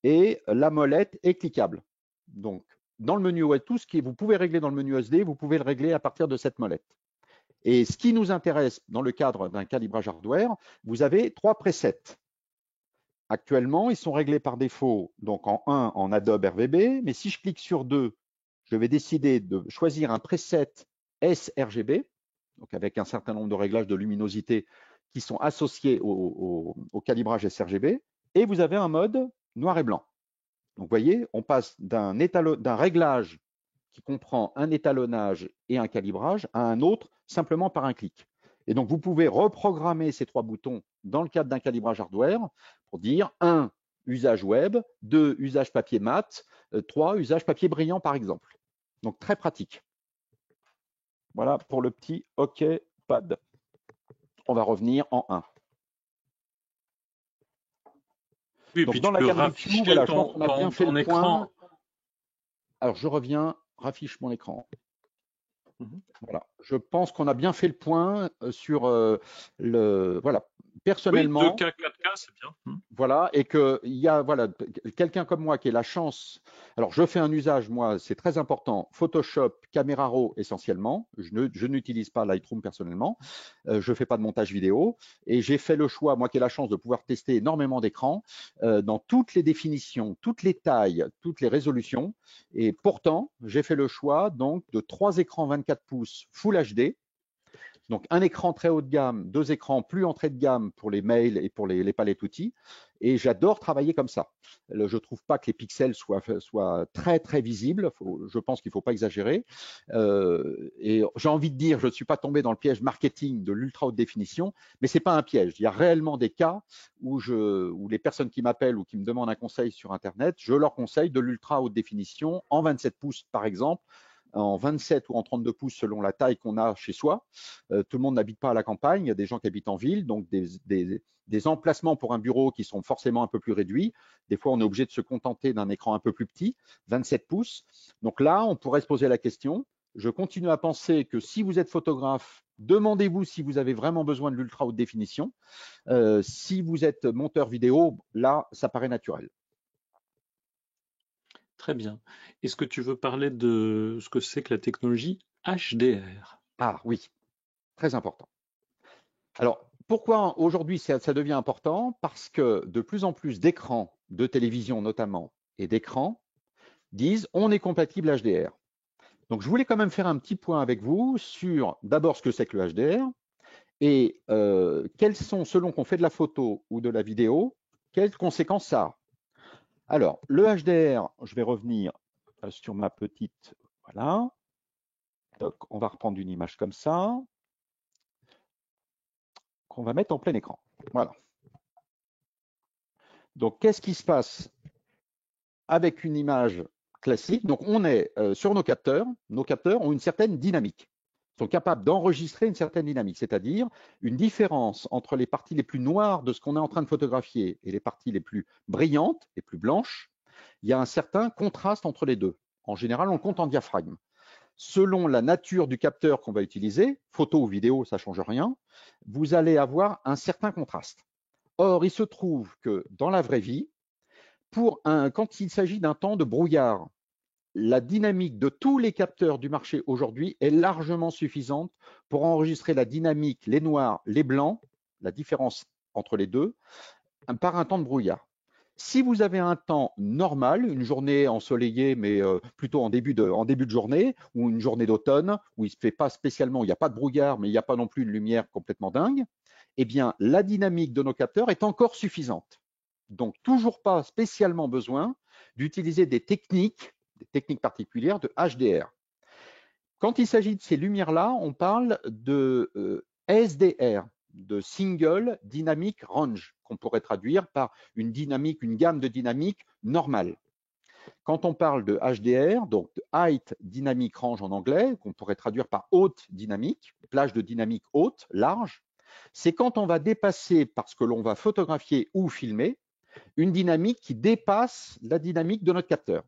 et la molette est cliquable. Donc, dans le menu OSD, tout ce que vous pouvez régler dans le menu OSD, vous pouvez le régler à partir de cette molette. Et ce qui nous intéresse dans le cadre d'un calibrage hardware, vous avez trois presets. actuellement, ils sont réglés par défaut, donc en 1 en Adobe RVB, mais si je clique sur 2, je vais décider de choisir un preset sRGB, donc avec un certain nombre de réglages de luminosité qui sont associés au calibrage sRGB, et vous avez un mode noir et blanc. Donc vous voyez, on passe d'un réglage qui comprend un étalonnage et un calibrage à un autre simplement par un clic. Et donc, vous pouvez reprogrammer ces 3 boutons dans le cadre d'un calibrage hardware pour dire 1, usage web, 2, usage papier mat, 3, usage papier brillant, par exemple. Donc, très pratique. Voilà pour le petit OK Pad. On va revenir en 1. Oui, et Donc, puis dans tu la peux galerie de View, voilà, je pense qu'on a bien fait ton le point. écran. Alors, je reviens, raffiche mon écran. Mhm. Voilà, je pense qu'on a bien fait le point sur le. Voilà, Oui, personnellement, 2K, 4K, c'est bien. Mhm. voilà, et qu'il y a voilà, quelqu'un comme moi qui ait la chance. Alors, je fais un usage, moi, c'est très important, Photoshop, Camera Raw essentiellement. Je n'utilise pas Lightroom personnellement. Je ne fais pas de montage vidéo. Et j'ai fait le choix, moi qui ai la chance de pouvoir tester énormément d'écrans, dans toutes les définitions, toutes les tailles, toutes les résolutions. Et pourtant, j'ai fait le choix donc de 3 écrans 24 pouces Full HD. Donc, un écran très haut de gamme, 2 écrans plus entrée de gamme pour les mails et pour les palettes outils. Et j'adore travailler comme ça. Je ne trouve pas que les pixels soient très, très visibles. Je pense qu'il ne faut pas exagérer. Et j'ai envie de dire, je ne suis pas tombé dans le piège marketing de l'ultra haute définition, mais ce n'est pas un piège. Il y a réellement des cas où les personnes qui m'appellent ou qui me demandent un conseil sur Internet, je leur conseille de l'ultra haute définition en 27 pouces, par exemple, en 27 ou en 32 pouces selon la taille qu'on a chez soi. Tout le monde n'habite pas à la campagne, il y a des gens qui habitent en ville, donc des emplacements pour un bureau qui sont forcément un peu plus réduits. Des fois, on est obligé de se contenter d'un écran un peu plus petit, 27 pouces. Donc là, on pourrait se poser la question. Je continue à penser que si vous êtes photographe, demandez-vous si vous avez vraiment besoin de l'ultra haute définition. Si vous êtes monteur vidéo, là, ça paraît naturel. Très bien. Est-ce que tu veux parler de ce que c'est que la technologie HDR? Ah oui, très important. Alors, pourquoi aujourd'hui ça devient important? Parce que de plus en plus d'écrans, de télévision notamment, et d'écrans disent on est compatible HDR. Donc, je voulais quand même faire un petit point avec vous sur d'abord ce que c'est que le HDR et quelles sont, selon qu'on fait de la photo ou de la vidéo, quelles conséquences ça a. Alors, le HDR, je vais revenir sur ma petite. Voilà. Donc, on va reprendre une image comme ça, qu'on va mettre en plein écran. Voilà. Donc, qu'est-ce qui se passe avec une image classique? Donc, on est sur nos capteurs. Nos capteurs ont une certaine dynamique. Ils sont capables d'enregistrer une certaine dynamique, c'est-à-dire une différence entre les parties les plus noires de ce qu'on est en train de photographier et les parties les plus brillantes, les plus blanches. Il y a un certain contraste entre les deux. En général, on compte en diaphragme. Selon la nature du capteur qu'on va utiliser, photo ou vidéo, ça ne change rien, vous allez avoir un certain contraste. Or, il se trouve que dans la vraie vie, quand il s'agit d'un temps de brouillard, la dynamique de tous les capteurs du marché aujourd'hui est largement suffisante pour enregistrer la dynamique, les noirs, les blancs, la différence entre les deux, par un temps de brouillard. Si vous avez un temps normal, une journée ensoleillée, mais plutôt en début de journée, ou une journée d'automne, où il ne se fait pas spécialement, il n'y a pas de brouillard, mais il n'y a pas non plus une lumière complètement dingue, eh bien, la dynamique de nos capteurs est encore suffisante. Donc, toujours pas spécialement besoin d'utiliser des techniques particulières de HDR. Quand il s'agit de ces lumières-là, on parle de SDR, de Single Dynamic Range, qu'on pourrait traduire par une gamme de dynamiques normale. Quand on parle de HDR, donc de Height Dynamic Range en anglais, qu'on pourrait traduire par haute dynamique, plage de dynamique haute, large, c'est quand on va dépasser, parce que l'on va photographier ou filmer, une dynamique qui dépasse la dynamique de notre capteur.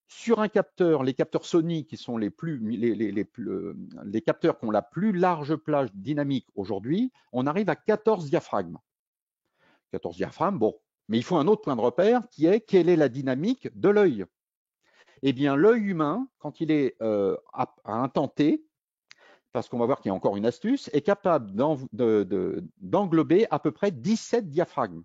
Sur un capteur, les capteurs Sony qui sont les capteurs qui ont la plus large plage dynamique aujourd'hui, on arrive à 14 diaphragmes. 14 diaphragmes, bon, mais il faut un autre point de repère qui est quelle est la dynamique de l'œil. Eh bien, l'œil humain, quand il est à un temps T, parce qu'on va voir qu'il y a encore une astuce, est capable d'englober à peu près 17 diaphragmes.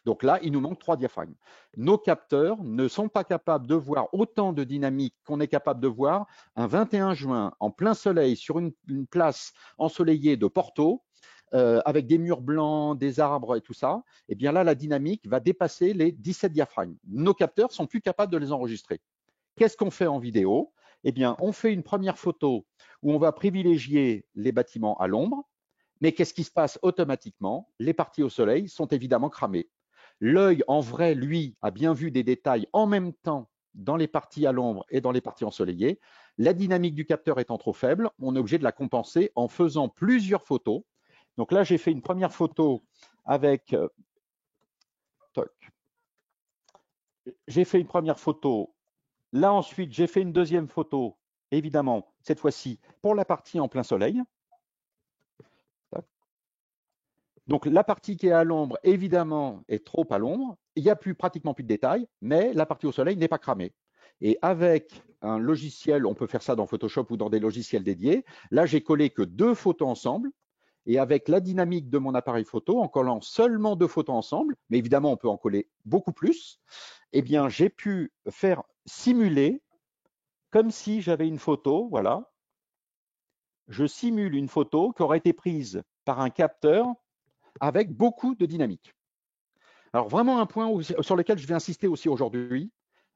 Donc là, il nous manque 3 diaphragmes. Nos capteurs ne sont pas capables de voir autant de dynamique qu'on est capable de voir un 21 juin en plein soleil sur une place ensoleillée de Porto, avec des murs blancs, des arbres et tout ça. Et bien là, la dynamique va dépasser les 17 diaphragmes. Nos capteurs sont plus capables de les enregistrer. Qu'est-ce qu'on fait en vidéo? Eh bien, on fait une première photo où on va privilégier les bâtiments à l'ombre. Mais qu'est-ce qui se passe automatiquement? Les parties au soleil sont évidemment cramées. L'œil, en vrai, lui, a bien vu des détails en même temps dans les parties à l'ombre et dans les parties ensoleillées. La dynamique du capteur étant trop faible, on est obligé de la compenser en faisant plusieurs photos. Donc là, j'ai fait une première photo avec... j'ai fait une première photo. Là, ensuite, j'ai fait une deuxième photo, évidemment, cette fois-ci, pour la partie en plein soleil. Donc la partie qui est à l'ombre, évidemment, est trop à l'ombre. Il n'y a pratiquement plus de détails, mais la partie au soleil n'est pas cramée. Et avec un logiciel, on peut faire ça dans Photoshop ou dans des logiciels dédiés. Là, j'ai collé que 2 photos ensemble. Et avec la dynamique de mon appareil photo, en collant seulement 2 photos ensemble, mais évidemment, on peut en coller beaucoup plus, eh bien, j'ai pu faire simuler comme si j'avais une photo, voilà. Je simule une photo qui aurait été prise par un capteur avec beaucoup de dynamique. Alors vraiment un point sur lequel je vais insister aussi aujourd'hui,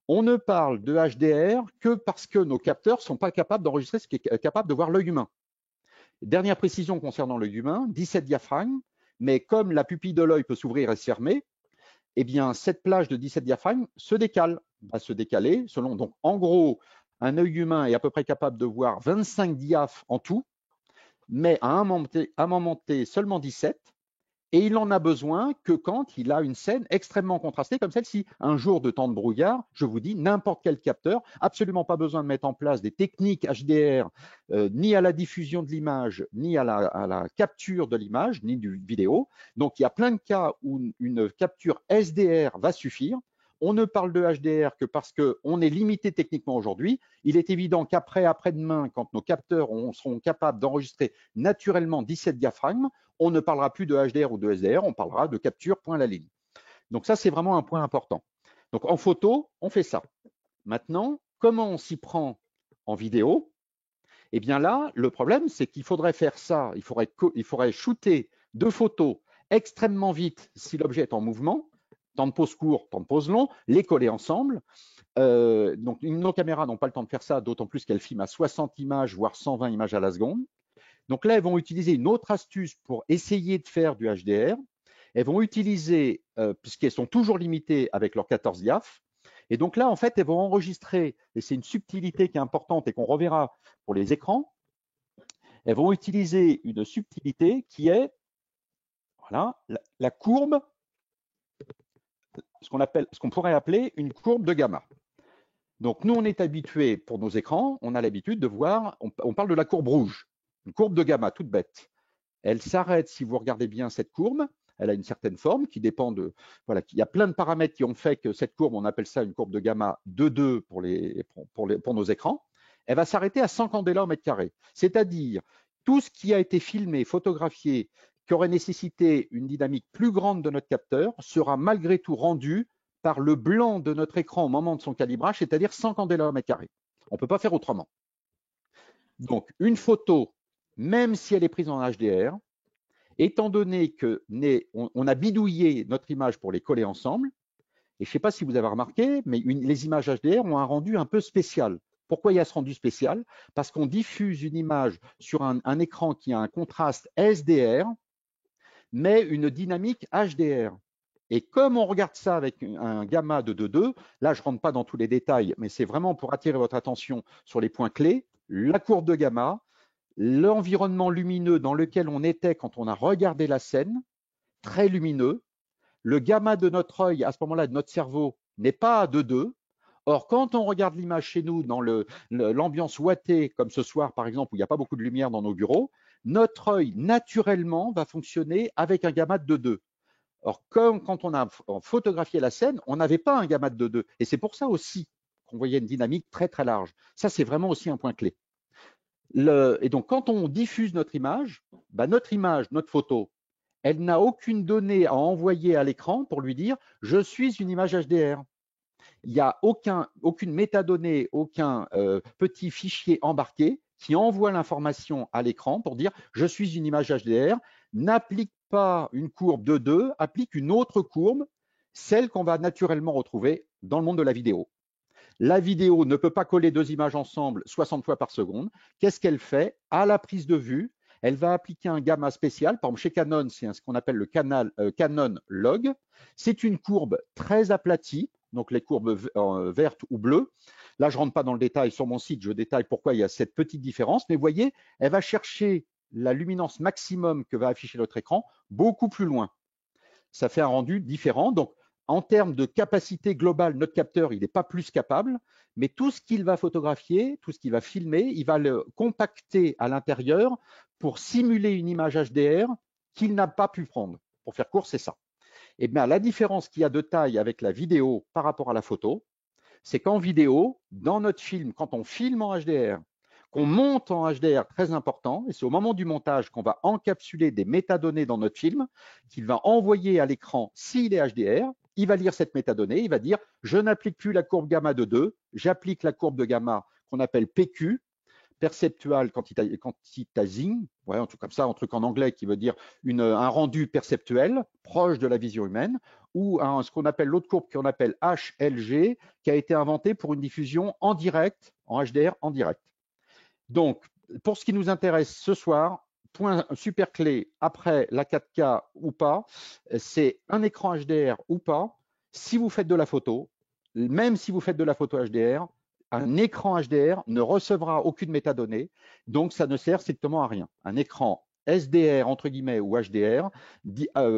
on ne parle de HDR que parce que nos capteurs ne sont pas capables d'enregistrer ce qui est capable de voir l'œil humain. Dernière précision concernant l'œil humain, 17 diaphragmes, mais comme la pupille de l'œil peut s'ouvrir et se fermer, eh bien cette plage de 17 diaphragmes se décale, va se décaler selon. Donc en gros, un œil humain est à peu près capable de voir 25 diaphes en tout, mais à un moment T seulement 17. Et il en a besoin que quand il a une scène extrêmement contrastée comme celle-ci. Un jour de temps de brouillard, je vous dis, n'importe quel capteur, absolument pas besoin de mettre en place des techniques HDR, ni à la diffusion de l'image, ni à la capture de l'image, ni du vidéo. Donc il y a plein de cas où une capture SDR va suffire. On ne parle de HDR que parce qu'on est limité techniquement aujourd'hui. Il est évident qu'après-demain, quand nos capteurs seront capables d'enregistrer naturellement 17 diaphragmes, on ne parlera plus de HDR ou de SDR, on parlera de capture point à la ligne. Donc ça, c'est vraiment un point important. Donc en photo, on fait ça. Maintenant, comment on s'y prend en vidéo? Eh bien là, le problème, c'est qu'il faudrait faire ça, il faudrait shooter 2 photos extrêmement vite si l'objet est en mouvement, temps de pause court, temps de pause long, les coller ensemble. Donc nos caméras n'ont pas le temps de faire ça, d'autant plus qu'elles filment à 60 images, voire 120 images à la seconde. Donc là, elles vont utiliser une autre astuce pour essayer de faire du HDR. Elles vont utiliser, puisqu'elles sont toujours limitées avec leurs 14 diaph, et donc là, en fait, elles vont enregistrer, et c'est une subtilité qui est importante et qu'on reverra pour les écrans, elles vont utiliser une subtilité qui est voilà, la courbe, ce qu'on pourrait appeler une courbe de gamma. Donc nous, on est habitué pour nos écrans, on a l'habitude de voir, on parle de la courbe rouge, une courbe de gamma toute bête. Elle s'arrête, si vous regardez bien cette courbe, elle a une certaine forme qui dépend de... Voilà, il y a plein de paramètres qui ont fait que cette courbe, on appelle ça une courbe de gamma 2,2 pour nos écrans. Elle va s'arrêter à 100 candela au mètre carré. C'est-à-dire, tout ce qui a été filmé, photographié, qui aurait nécessité une dynamique plus grande de notre capteur, sera malgré tout rendu par le blanc de notre écran au moment de son calibrage, c'est-à-dire 100 candela au mètre carré. On ne peut pas faire autrement. Donc, une photo, même si elle est prise en HDR, étant donné qu'on a bidouillé notre image pour les coller ensemble, et je ne sais pas si vous avez remarqué, mais les images HDR ont un rendu un peu spécial. Pourquoi il y a ce rendu spécial? Parce qu'on diffuse une image sur un écran qui a un contraste SDR, mais une dynamique HDR. Et comme on regarde ça avec un gamma de 2,2, là je ne rentre pas dans tous les détails, mais c'est vraiment pour attirer votre attention sur les points clés, la courbe de gamma, l'environnement lumineux dans lequel on était quand on a regardé la scène, très lumineux. Le gamma de notre œil, à ce moment-là, de notre cerveau, n'est pas à 2,2. Or, quand on regarde l'image chez nous dans l'ambiance ouatée, comme ce soir par exemple, où il n'y a pas beaucoup de lumière dans nos bureaux, notre œil naturellement va fonctionner avec un gamma de 2,2. Or, comme quand on a photographié la scène, on n'avait pas un gamma de 2,2. Et c'est pour ça aussi qu'on voyait une dynamique très très large. Ça, c'est vraiment aussi un point clé. Et donc, quand on diffuse notre image, notre photo, elle n'a aucune donnée à envoyer à l'écran pour lui dire « je suis une image HDR ». Il n'y a aucune métadonnée, aucun petit fichier embarqué qui envoie l'information à l'écran pour dire « je suis une image HDR ». N'applique pas une courbe de 2, applique une autre courbe, celle qu'on va naturellement retrouver dans le monde de la vidéo. La vidéo ne peut pas coller deux images ensemble 60 fois par seconde. Qu'est-ce qu'elle fait? À la prise de vue, elle va appliquer un gamma spécial. Par exemple, chez Canon, c'est ce qu'on appelle le Canon log. C'est une courbe très aplatie, donc les courbes vertes ou bleues. Là, je ne rentre pas dans le détail. Sur mon site, je détaille pourquoi il y a cette petite différence. Mais vous voyez, elle va chercher la luminance maximum que va afficher notre écran beaucoup plus loin. Ça fait un rendu différent. Donc, en termes de capacité globale, notre capteur, il n'est pas plus capable, mais tout ce qu'il va photographier, tout ce qu'il va filmer, il va le compacter à l'intérieur pour simuler une image HDR qu'il n'a pas pu prendre. Pour faire court, c'est ça. Et bien, la différence qu'il y a de taille avec la vidéo par rapport à la photo, c'est qu'en vidéo, dans notre film, quand on filme en HDR, qu'on monte en HDR, très important, et c'est au moment du montage qu'on va encapsuler des métadonnées dans notre film, qu'il va envoyer à l'écran s'il est HDR, il va lire cette métadonnée, il va dire « je n'applique plus la courbe gamma de 2, j'applique la courbe de gamma qu'on appelle PQ, perceptual quantizing, ouais, un truc comme ça, un truc en anglais qui veut dire un rendu perceptuel proche de la vision humaine, ou ce qu'on appelle l'autre courbe qu'on appelle HLG, qui a été inventé pour une diffusion en direct, en HDR en direct. Donc, pour ce qui nous intéresse ce soir, point super clé après la 4K ou pas, c'est un écran HDR ou pas. Si vous faites de la photo, même si vous faites de la photo HDR, un écran HDR ne recevra aucune métadonnée, donc ça ne sert strictement à rien. Un écran SDR entre guillemets ou HDR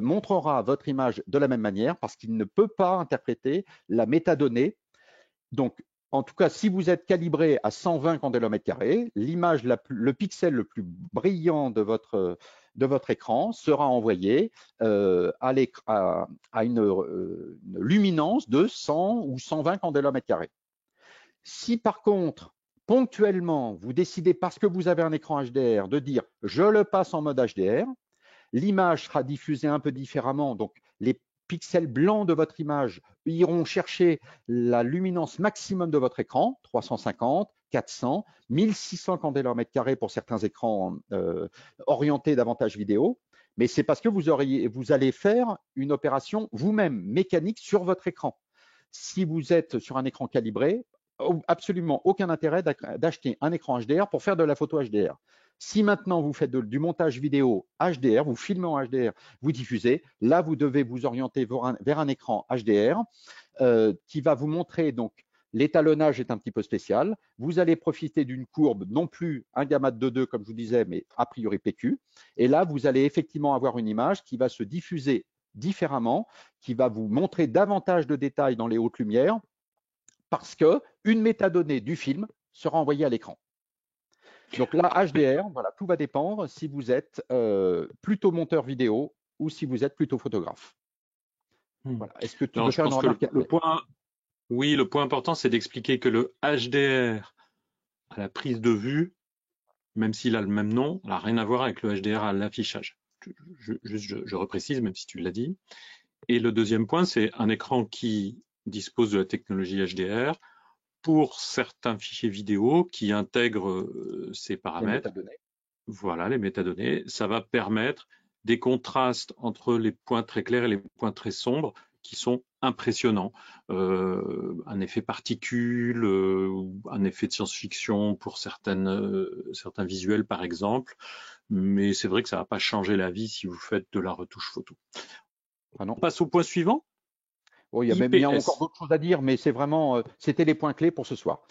montrera votre image de la même manière parce qu'il ne peut pas interpréter la métadonnée. Donc, en tout cas, si vous êtes calibré à 120 candélomètres carrés, l'image, le pixel le plus brillant de votre écran sera envoyé à une luminance de 100 ou 120 candélomètres carrés. Si par contre, ponctuellement, vous décidez, parce que vous avez un écran HDR, de dire « je le passe en mode HDR », l'image sera diffusée un peu différemment, donc les pixels blancs de votre image iront chercher la luminance maximum de votre écran, 350, 400, 1600 candélomètres carrés pour certains écrans orientés davantage vidéo, mais c'est parce que vous allez faire une opération vous-même mécanique sur votre écran. Si vous êtes sur un écran calibré, absolument aucun intérêt d'acheter un écran HDR pour faire de la photo HDR. Si maintenant vous faites du montage vidéo HDR, vous filmez en HDR, vous diffusez, là vous devez vous orienter vers un écran HDR qui va vous montrer, donc l'étalonnage est un petit peu spécial, vous allez profiter d'une courbe, non plus un gamma de 2 comme je vous disais, mais a priori PQ, et là vous allez effectivement avoir une image qui va se diffuser différemment, qui va vous montrer davantage de détails dans les hautes lumières, parce qu'une métadonnée du film sera envoyée à l'écran. Donc là, HDR, voilà, tout va dépendre si vous êtes plutôt monteur vidéo ou si vous êtes plutôt photographe. Voilà. Est-ce que tu Alors, veux je faire une pense que remarque? oui, le point important, c'est d'expliquer que le HDR à la prise de vue, même s'il a le même nom, n'a rien à voir avec le HDR à l'affichage. Je reprécise, même si tu l'as dit. Et le deuxième point, c'est un écran qui dispose de la technologie HDR pour certains fichiers vidéo qui intègrent ces paramètres. Voilà, les métadonnées. Ça va permettre des contrastes entre les points très clairs et les points très sombres qui sont impressionnants. Un effet particule, un effet de science-fiction pour certains visuels, par exemple. Mais c'est vrai que ça ne va pas changer la vie si vous faites de la retouche photo. Ah non. On passe au point suivant. Oh, il y a encore d'autres choses à dire, mais c'est vraiment, c'était les points clés pour ce soir.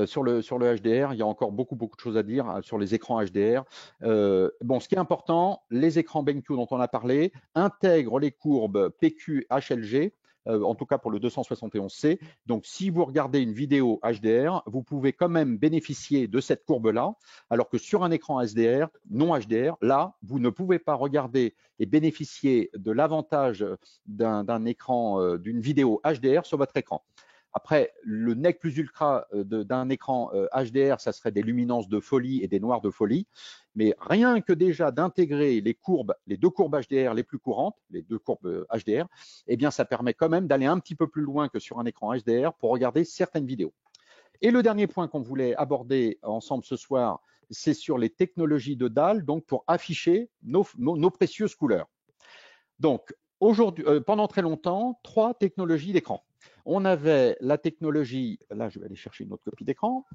Sur le HDR, il y a encore beaucoup de choses à dire sur les écrans HDR. Bon, ce qui est important, les écrans BenQ dont on a parlé intègrent les courbes PQ, HLG, en tout cas pour le 271C. Donc, si vous regardez une vidéo HDR, vous pouvez quand même bénéficier de cette courbe-là, alors que sur un écran SDR, non HDR, là, vous ne pouvez pas regarder et bénéficier de l'avantage d'un écran, d'une vidéo HDR sur votre écran. Après, le nec plus ultra d'un écran HDR, ça serait des luminances de folie et des noirs de folie. Mais rien que déjà d'intégrer les courbes, les deux courbes HDR les plus courantes, les deux courbes HDR, eh bien, ça permet quand même d'aller un petit peu plus loin que sur un écran HDR pour regarder certaines vidéos. Et le dernier point qu'on voulait aborder ensemble ce soir, c'est sur les technologies de dalle, donc pour afficher nos précieuses couleurs. Donc, aujourd'hui, pendant très longtemps, 3 technologies d'écran. On avait la technologie, là je vais aller chercher une autre copie d'écran.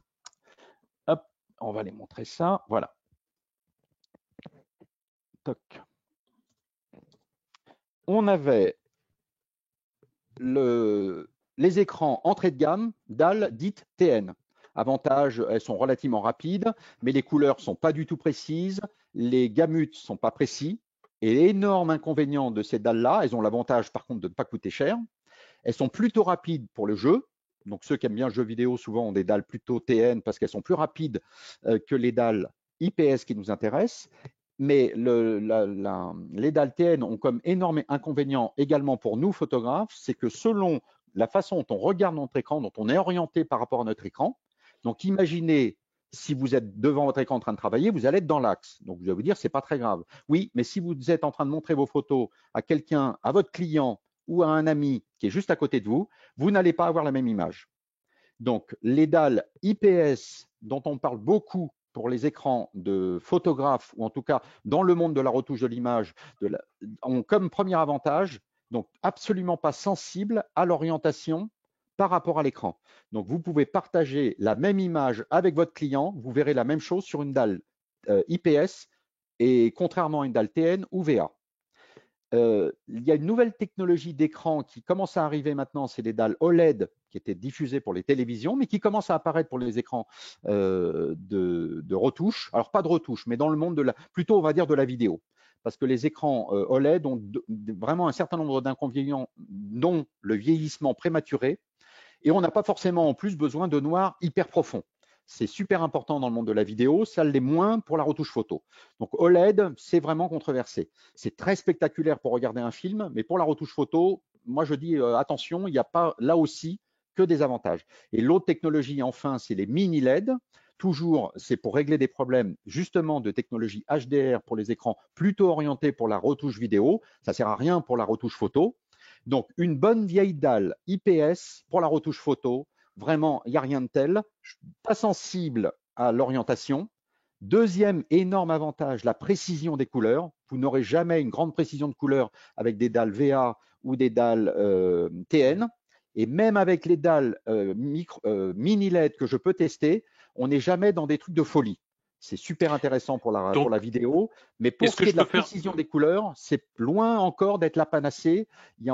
Hop, on va aller montrer ça. Voilà. Toc. On avait les écrans entrée de gamme, dalle dite TN. Avantage, elles sont relativement rapides, mais les couleurs ne sont pas du tout précises, les gamutes ne sont pas précis. Et l'énorme inconvénient de ces dalles-là, elles ont l'avantage par contre de ne pas coûter cher. Elles sont plutôt rapides pour le jeu. Donc ceux qui aiment bien le jeu vidéo souvent ont des dalles plutôt TN parce qu'elles sont plus rapides que les dalles IPS qui nous intéressent. Mais les dalles TN ont comme énorme inconvénient également pour nous photographes, c'est que selon la façon dont on regarde notre écran, dont on est orienté par rapport à notre écran, donc imaginez si vous êtes devant votre écran en train de travailler, vous allez être dans l'axe. Donc vous allez vous dire, c'est pas très grave. Oui, mais si vous êtes en train de montrer vos photos à quelqu'un, à votre client ou à un ami qui est juste à côté de vous, vous n'allez pas avoir la même image. Donc les dalles IPS dont on parle beaucoup pour les écrans de photographes, ou en tout cas dans le monde de la retouche de l'image, ont comme premier avantage, donc absolument pas sensible à l'orientation par rapport à l'écran. Donc vous pouvez partager la même image avec votre client, vous verrez la même chose sur une dalle IPS et contrairement à une dalle TN ou VA. Il y a une nouvelle technologie d'écran qui commence à arriver maintenant, c'est les dalles OLED qui étaient diffusées pour les télévisions, mais qui commencent à apparaître pour les écrans de retouche. Alors pas de retouche, mais dans le monde plutôt on va dire de la vidéo. Parce que les écrans OLED ont vraiment un certain nombre d'inconvénients, dont le vieillissement prématuré, et on n'a pas forcément en plus besoin de noir hyper profond. C'est super important dans le monde de la vidéo, ça l'est moins pour la retouche photo. Donc OLED, c'est vraiment controversé. C'est très spectaculaire pour regarder un film, mais pour la retouche photo, moi je dis attention, il n'y a pas là aussi que des avantages. Et l'autre technologie, enfin, c'est les mini LED. Toujours, c'est pour régler des problèmes justement de technologie HDR pour les écrans plutôt orientés pour la retouche vidéo. Ça ne sert à rien pour la retouche photo. Donc, une bonne vieille dalle IPS pour la retouche photo, vraiment, il n'y a rien de tel. Pas sensible à l'orientation. Deuxième énorme avantage, la précision des couleurs. Vous n'aurez jamais une grande précision de couleur avec des dalles VA ou des dalles TN. Et même avec les dalles mini LED que je peux tester, on n'est jamais dans des trucs de folie. C'est super intéressant pour la vidéo, mais pour ce qui est de la précision des couleurs, c'est loin encore d'être la panacée. Il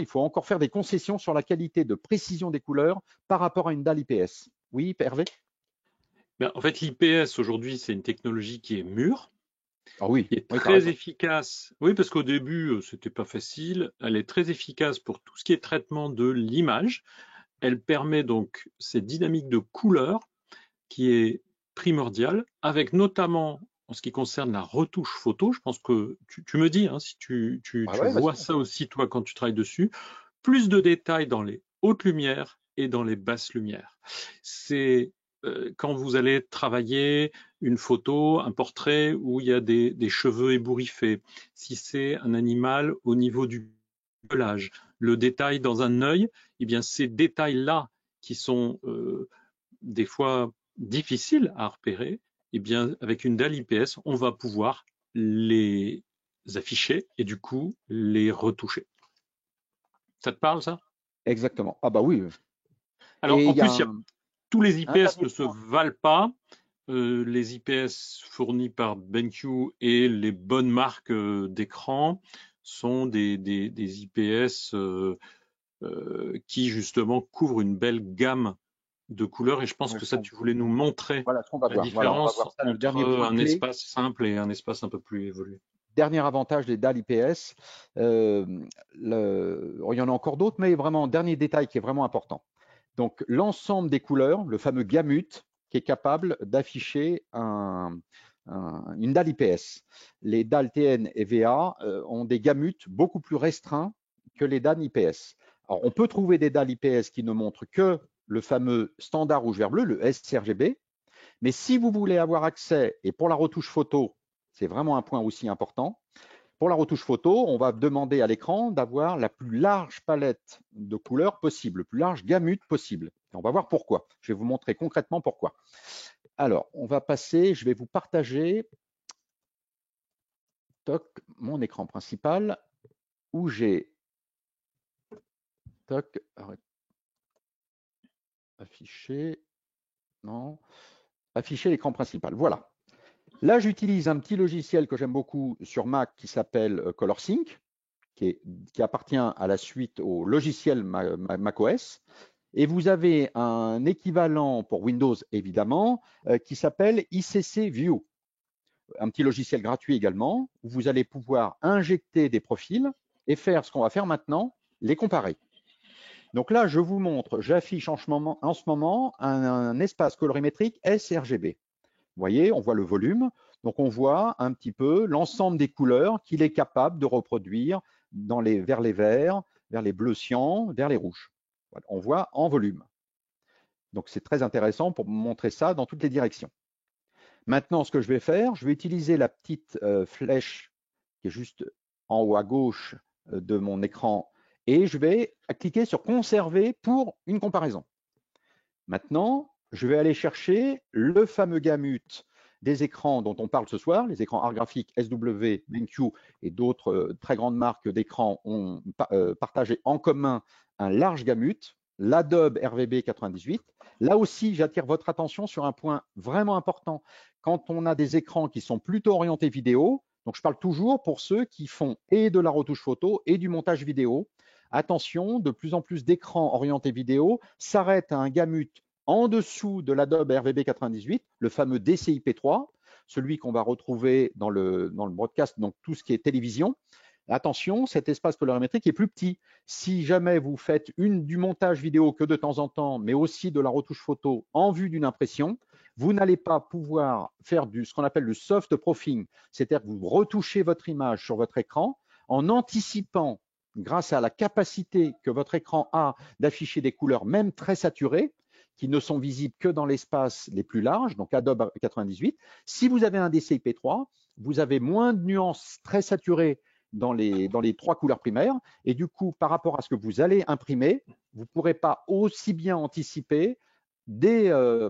faut encore faire des concessions sur la qualité de précision des couleurs par rapport à une dalle IPS. Oui, Hervé? En fait, l'IPS aujourd'hui, c'est une technologie qui est mûre, Ah oui, qui est oui, très efficace. Oui, parce qu'au début, c'était pas facile. Elle est très efficace pour tout ce qui est traitement de l'image. Elle permet donc cette dynamique de couleur qui est primordiale, avec notamment en ce qui concerne la retouche photo. Je pense que tu me dis si tu ouais, vois ça aussi toi quand tu travailles dessus. Plus de détails dans les hautes lumières et dans les basses lumières. C'est quand vous allez travailler une photo, un portrait où il y a des cheveux ébouriffés, si c'est un animal au niveau du pelage, le détail dans un œil, eh bien ces détails-là qui sont des fois difficiles à repérer, eh bien avec une dalle IPS, on va pouvoir les afficher et du coup les retoucher. Ça te parle ça? exactement. Ah bah oui. Alors Et en il y a plus, tous les un IPS dernier ne se point. valent pas. Les IPS fournis par BenQ et les bonnes marques d'écran sont des IPS qui justement couvrent une belle gamme de couleurs et je pense Ouais, que ça tu voulais nous montrer voilà ce qu'on va la voir. Voilà, on va différence voir ça. Le entre dernier point un clé. espace simple et un espace un peu plus évolué. Dernier avantage des dalles IPS, il y en a encore d'autres, mais vraiment, dernier détail qui est vraiment important. Donc, l'ensemble des couleurs, le fameux gamut, qui est capable d'afficher une dalle IPS. Les dalles TN et VA ont des gamut beaucoup plus restreints que les dalles IPS. Alors, on peut trouver des dalles IPS qui ne montrent que le fameux standard rouge vert bleu, le sRGB, mais si vous voulez avoir accès, et pour la retouche photo, c'est vraiment un point aussi important, pour la retouche photo, on va demander à l'écran d'avoir la plus large palette de couleurs possible, le plus large gamut possible. Et on va voir pourquoi. Je vais vous montrer concrètement pourquoi. Alors, on va passer, je vais vous partager mon écran principal où j'ai affiché, non, afficher l'écran principal. Voilà. Là, j'utilise un petit logiciel que j'aime beaucoup sur Mac qui s'appelle ColorSync, qui appartient à la suite au logiciel macOS. Et vous avez un équivalent pour Windows, évidemment, qui s'appelle ICC View. Un petit logiciel gratuit également, où vous allez pouvoir injecter des profils et faire ce qu'on va faire maintenant, les comparer. Donc là, je vous montre, j'affiche en ce moment un espace colorimétrique sRGB. Vous voyez, on voit le volume, donc on voit un petit peu l'ensemble des couleurs qu'il est capable de reproduire vers les verts, vers les bleus cyan, vers les rouges. Voilà, on voit en volume. Donc c'est très intéressant pour montrer ça dans toutes les directions. Maintenant, ce que je vais faire, je vais utiliser la petite flèche qui est juste en haut à gauche de mon écran et je vais cliquer sur conserver pour une comparaison. Maintenant, je vais aller chercher le fameux gamut des écrans dont on parle ce soir, les écrans art graphique, SW, BenQ et d'autres très grandes marques d'écrans ont partagé en commun un large gamut, l'Adobe RVB 98. Là aussi, j'attire votre attention sur un point vraiment important. Quand on a des écrans qui sont plutôt orientés vidéo, donc je parle toujours pour ceux qui font et de la retouche photo et du montage vidéo, attention, de plus en plus d'écrans orientés vidéo s'arrêtent à un gamut en dessous de l'Adobe RVB 98, le fameux DCI-P3, celui qu'on va retrouver dans le broadcast, donc tout ce qui est télévision. Attention, cet espace colorimétrique est plus petit. Si jamais vous faites du montage vidéo que de temps en temps, mais aussi de la retouche photo en vue d'une impression, vous n'allez pas pouvoir faire ce qu'on appelle le soft proofing, c'est-à-dire que vous retouchez votre image sur votre écran en anticipant, grâce à la capacité que votre écran a d'afficher des couleurs même très saturées, qui ne sont visibles que dans l'espace les plus larges, donc Adobe 98. Si vous avez un DCI-P3, vous avez moins de nuances très saturées dans les trois couleurs primaires. Et du coup, par rapport à ce que vous allez imprimer, vous ne pourrez pas aussi bien anticiper vraiment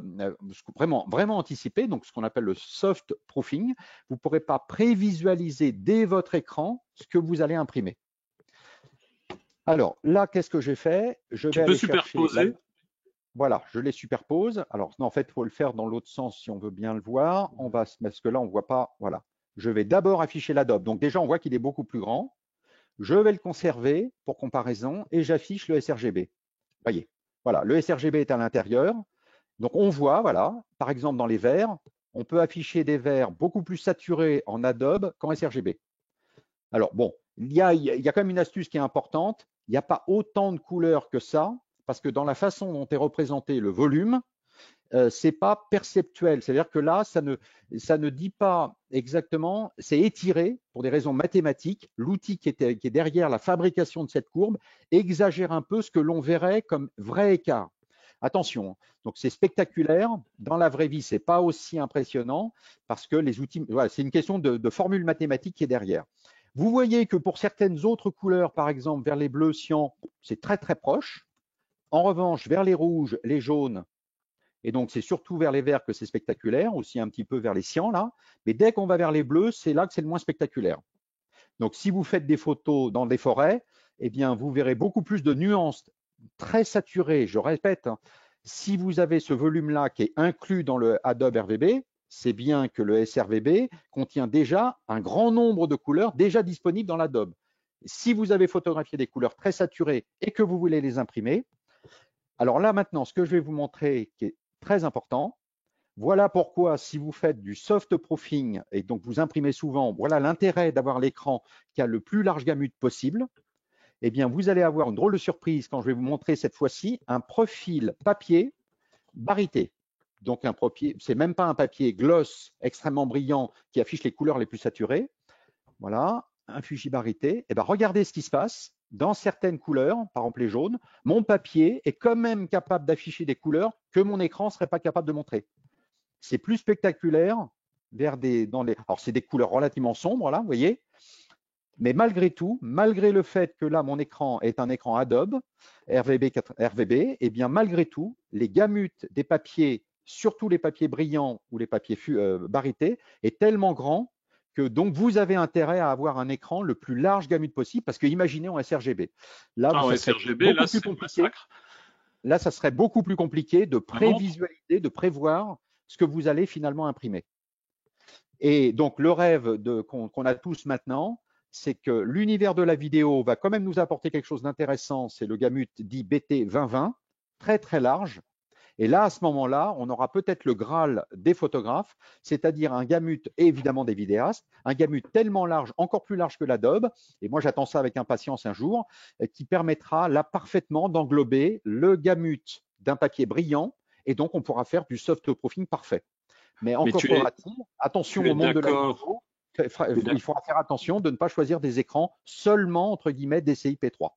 anticiper, donc ce qu'on appelle le soft proofing. Vous ne pourrez pas prévisualiser dès votre écran ce que vous allez imprimer. Alors là, qu'est-ce que j'ai fait? Je vais aller superposer. Voilà, je les superpose. Alors, non, en fait, il faut le faire dans l'autre sens si on veut bien le voir. Parce que là, on ne voit pas. Voilà. Je vais d'abord afficher l'Adobe. Donc, déjà, on voit qu'il est beaucoup plus grand. Je vais le conserver pour comparaison et j'affiche le sRGB. Voyez, voilà, le sRGB est à l'intérieur. Donc, on voit, voilà, par exemple, dans les verts, on peut afficher des verts beaucoup plus saturés en Adobe qu'en sRGB. Alors, bon, il y a quand même une astuce qui est importante. Il n'y a pas autant de couleurs que ça, parce que dans la façon dont est représenté le volume, ce n'est pas perceptuel. C'est-à-dire que là, ça ne dit pas exactement, c'est étiré pour des raisons mathématiques. L'outil qui est derrière la fabrication de cette courbe exagère un peu ce que l'on verrait comme vrai écart. Attention, donc c'est spectaculaire. Dans la vraie vie, ce n'est pas aussi impressionnant parce que les outils, voilà, c'est une question de formule mathématique qui est derrière. Vous voyez que pour certaines autres couleurs, par exemple vers les bleus cyan, c'est très très proche. En revanche, vers les rouges, les jaunes, et donc c'est surtout vers les verts que c'est spectaculaire, aussi un petit peu vers les cyans là, mais dès qu'on va vers les bleus, c'est là que c'est le moins spectaculaire. Donc si vous faites des photos dans des forêts, eh bien vous verrez beaucoup plus de nuances très saturées. Je répète, hein, si vous avez ce volume-là qui est inclus dans le Adobe RVB, c'est bien que le sRVB contient déjà un grand nombre de couleurs déjà disponibles dans l'Adobe. Si vous avez photographié des couleurs très saturées et que vous voulez les imprimer, alors là maintenant, ce que je vais vous montrer qui est très important, voilà pourquoi si vous faites du soft proofing et donc vous imprimez souvent, voilà l'intérêt d'avoir l'écran qui a le plus large gamut possible. Eh bien, vous allez avoir une drôle de surprise quand je vais vous montrer cette fois-ci un profil papier barité. Donc un papier, c'est même pas un papier gloss extrêmement brillant qui affiche les couleurs les plus saturées. Voilà, un Fuji barité. Eh bien, regardez ce qui se passe. dans certaines couleurs, par exemple les jaunes, mon papier est quand même capable d'afficher des couleurs que mon écran ne serait pas capable de montrer. C'est plus spectaculaire alors c'est des couleurs relativement sombres, là, vous voyez, mais malgré tout, malgré le fait que là, mon écran est un écran Adobe RVB, et bien malgré tout, les gamut des papiers, surtout les papiers brillants ou les papiers barités, est tellement grand que donc vous avez intérêt à avoir un écran le plus large gamut possible, parce que imaginez en sRGB. Là, Ah, en ça serait sRGB, beaucoup là, plus c'est le compliqué. massacre. Là, ça serait beaucoup plus compliqué de Ça montre? prévisualiser, de prévoir ce que vous allez finalement imprimer. Et donc, le rêve qu'on a tous maintenant, c'est que l'univers de la vidéo va quand même nous apporter quelque chose d'intéressant. C'est le gamut dit BT 2020, très très large. Et là, à ce moment-là, on aura peut-être le Graal des photographes, c'est-à-dire un gamut, et évidemment des vidéastes, un gamut tellement large, encore plus large que l'Adobe, et moi j'attends ça avec impatience un jour, qui permettra là parfaitement d'englober le gamut d'un papier brillant, et donc on pourra faire du soft proofing parfait. Mais Mais encore faudra-t-il, attention tu es au monde de la d'accord, vidéo, tu es il faudra faire attention de ne pas choisir des écrans seulement, entre guillemets, DCI-P3.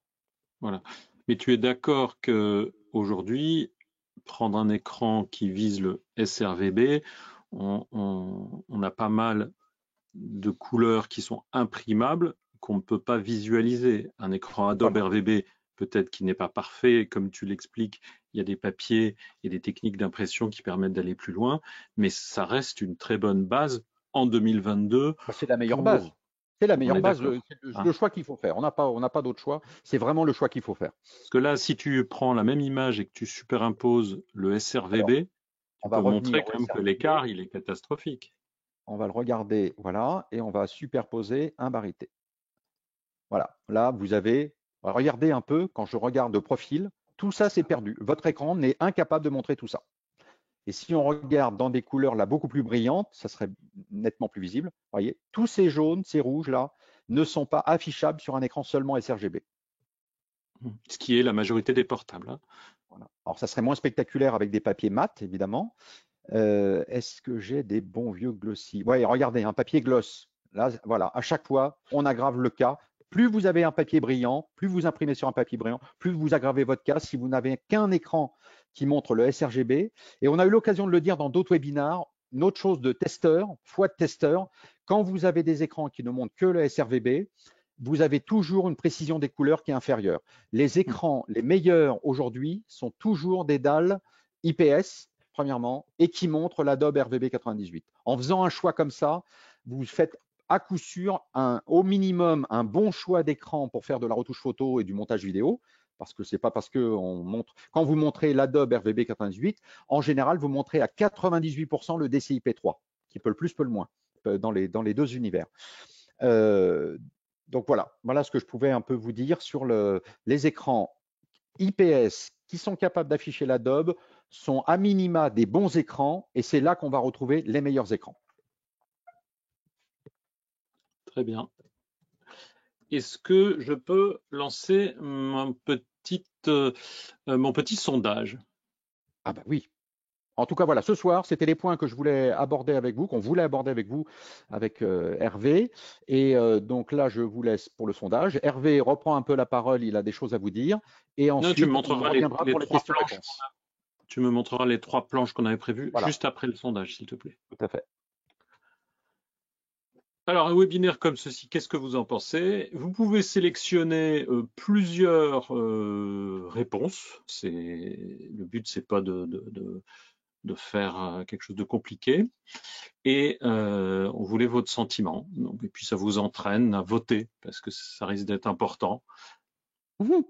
voilà. Mais tu es d'accord que aujourd'hui, prendre un écran qui vise le sRVB, on a pas mal de couleurs qui sont imprimables qu'on ne peut pas visualiser. Un écran Adobe Voilà. RVB, peut-être qui n'est pas parfait, comme tu l'expliques, il y a des papiers et des techniques d'impression qui permettent d'aller plus loin, mais ça reste une très bonne base en 2022 C'est la meilleure base. pour... C'est la On meilleure est base, d'accord, c'est hein. le choix qu'il faut faire. On n'a pas d'autre choix. C'est vraiment le choix qu'il faut faire. Parce que là, si tu prends la même image et que tu supérimposes le Alors, sRVB, tu on va peux montrer revenir au quand même que sRGB. l'écart, il est catastrophique. On va le regarder, voilà, et on va superposer un barité. Voilà. Là, vous avez, regardez un peu, quand je regarde de profil, tout ça, c'est perdu. Votre écran n'est incapable de montrer tout ça. Et si on regarde dans des couleurs là beaucoup plus brillantes, ça serait nettement plus visible. Vous voyez, tous ces jaunes, ces rouges là, ne sont pas affichables sur un écran seulement sRGB. Ce qui est la majorité des portables, hein. Voilà. Alors, ça serait moins spectaculaire avec des papiers mat, évidemment. Est-ce que j'ai des bons vieux glossy? Oui, regardez, un papier gloss. Là, voilà, à chaque fois, on aggrave le cas. Plus vous avez un papier brillant, plus vous imprimez sur un papier brillant, plus vous aggravez votre cas si vous n'avez qu'un écran qui montre le sRGB. Et on a eu l'occasion de le dire dans d'autres webinars, une autre chose de testeur, foi de testeur, quand vous avez des écrans qui ne montrent que le sRVB, vous avez toujours une précision des couleurs qui est inférieure. Les écrans les meilleurs aujourd'hui sont toujours des dalles IPS, premièrement, et qui montrent l'Adobe RVB 98. En faisant un choix comme ça, vous faites à coup sûr au minimum un bon choix d'écran pour faire de la retouche photo et du montage vidéo, parce que c'est pas parce que on montre, quand vous montrez l'Adobe RVB 98, en général, vous montrez à 98% le DCI-P3, qui peut le plus, peut le moins, dans les deux univers. Euh, donc voilà ce que je pouvais un peu vous dire sur les écrans IPS qui sont capables d'afficher l'Adobe sont à minima des bons écrans et c'est là qu'on va retrouver les meilleurs écrans. Très bien. Est-ce que je peux lancer mon petit sondage? Ah bah oui. En tout cas, voilà, ce soir, c'était les points que je voulais aborder avec vous, qu'on voulait aborder avec vous, avec Hervé. Et donc là, je vous laisse pour le sondage. Hervé reprend un peu la parole, il a des choses à vous dire. Et Non, tu me ensuite, on montreras reviendra les pour les trois planches. questions-réponses. Tu me montreras les trois planches qu'on avait prévues Voilà, juste après le sondage, s'il te plaît. tout à fait. Alors, un webinaire comme ceci, qu'est-ce que vous en pensez? Vous pouvez sélectionner plusieurs réponses. Le but, c'est pas de faire quelque chose de compliqué. Et on voulait votre sentiment. Donc, et puis, ça vous entraîne à voter parce que ça risque d'être important. Mmh.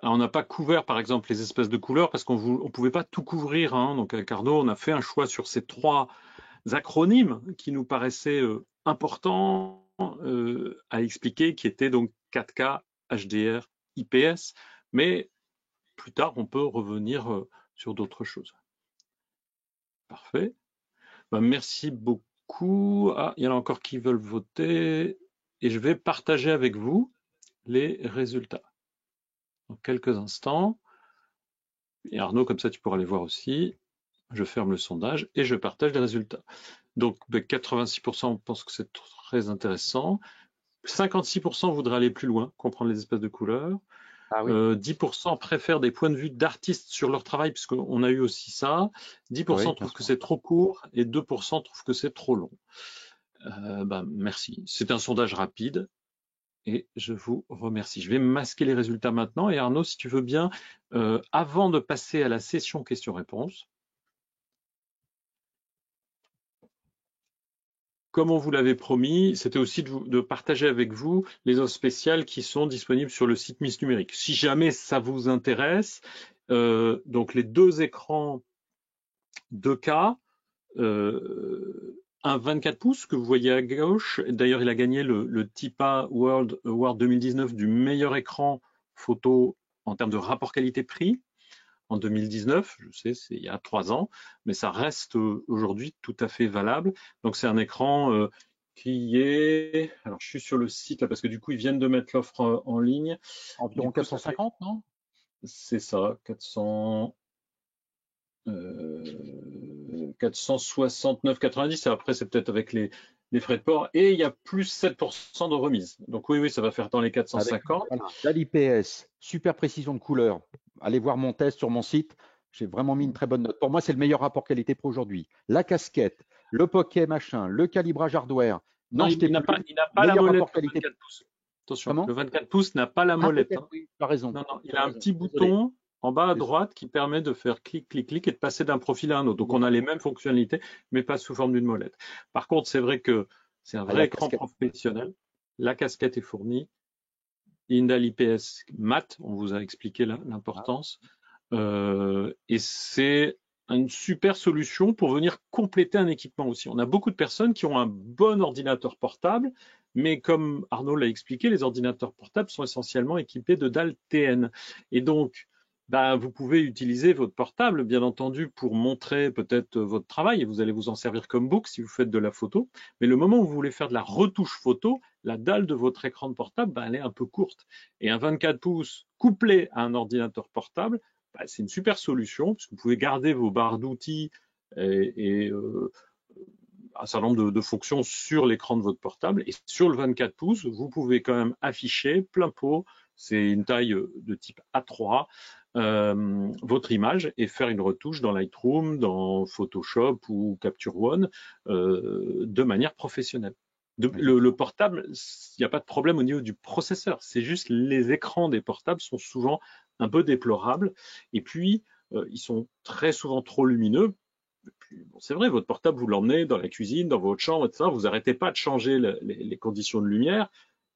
Alors, on n'a pas couvert, par exemple, les espèces de couleurs parce qu'on ne pouvait pas tout couvrir, hein. Donc, avec Arnaud, on a fait un choix sur ces trois acronymes qui nous paraissaient importants à expliquer, qui étaient donc 4K, HDR, IPS. Mais plus tard, on peut revenir sur d'autres choses. Parfait. Ben, merci beaucoup. Ah, il y en a encore qui veulent voter. Et je vais partager avec vous les résultats dans quelques instants. Et Arnaud, comme ça, tu pourras les voir aussi. Je ferme le sondage et je partage les résultats. Donc 86% pensent que c'est très intéressant. 56% voudraient aller plus loin, comprendre les espaces de couleurs. Ah oui, 10% préfèrent des points de vue d'artistes sur leur travail, puisqu'on a eu aussi ça. 10% oui, bien trouvent que sûr. c'est trop court et 2% trouvent que c'est trop long. Merci. C'est un sondage rapide et je vous remercie. Je vais masquer les résultats maintenant. Et Arnaud, si tu veux bien, avant de passer à la session questions-réponses, comme on vous l'avait promis, c'était aussi de partager avec vous les offres spéciales qui sont disponibles sur le site Miss Numérique. Si jamais ça vous intéresse, donc les deux écrans 2K, un 24 pouces que vous voyez à gauche. D'ailleurs, il a gagné le TIPA World Award 2019 du meilleur écran photo en termes de rapport qualité-prix en 2019. Je sais, c'est il y a 3 ans, mais ça reste aujourd'hui tout à fait valable. Donc, c'est un écran qui est. Alors, je suis sur le site là parce que du coup, ils viennent de mettre l'offre en ligne. Du Environ coup, ça fait. 450, non? C'est ça, 469,90. Après, c'est peut-être avec les frais de port. Et il y a plus 7% de remise. Donc oui, ça va faire dans les Avec 450. voilà, l'IPS, super précision de couleur. Allez voir mon test sur mon site. J'ai vraiment mis une très bonne note. Pour moi, c'est le meilleur rapport qualité-prix aujourd'hui. La casquette, le pocket machin, le calibrage hardware. Non, N'en jetez plus. il n'a pas la Meilleur molette, rapport le qualité. 24 pouces. Attention, le Comment? 24 pouces n'a pas la Ah, molette, peut-être, hein. oui, tu as raison. Non, non, il Tu as a un raison. petit Désolé. bouton en bas à Désolé. droite qui permet de faire clic, clic, clic et de passer d'un profil à un autre. Donc on Bon. a les mêmes fonctionnalités, mais pas sous forme d'une molette. Par contre, c'est vrai que c'est un Ah, vrai la écran casquette. professionnel. La casquette est fournie. Indal IPS mat, on vous a expliqué Ah, l'importance. Et c'est une super solution pour venir compléter un équipement aussi. On a beaucoup de personnes qui ont un bon ordinateur portable, mais comme Arnaud l'a expliqué, les ordinateurs portables sont essentiellement équipés de dalles TN. Et donc, vous pouvez utiliser votre portable, bien entendu, pour montrer peut-être votre travail, et vous allez vous en servir comme book si vous faites de la photo. Mais le moment où vous voulez faire de la retouche photo, la dalle de votre écran de portable, elle est un peu courte. Et un 24 pouces couplé à un ordinateur portable, c'est une super solution, puisque vous pouvez garder vos barres d'outils et un certain nombre de fonctions sur l'écran de votre portable. Et sur le 24 pouces, vous pouvez quand même afficher plein pot, c'est une taille de type A3, votre image et faire une retouche dans Lightroom, dans Photoshop ou Capture One de manière professionnelle. Le exactement. portable, il n'y a pas de problème au niveau du processeur. C'est juste les écrans des portables sont souvent un peu déplorables. Et puis, ils sont très souvent trop lumineux. Bon, c'est vrai, votre portable, vous l'emmenez dans la cuisine, dans votre chambre, etc. Vous n'arrêtez pas de changer les conditions de lumière.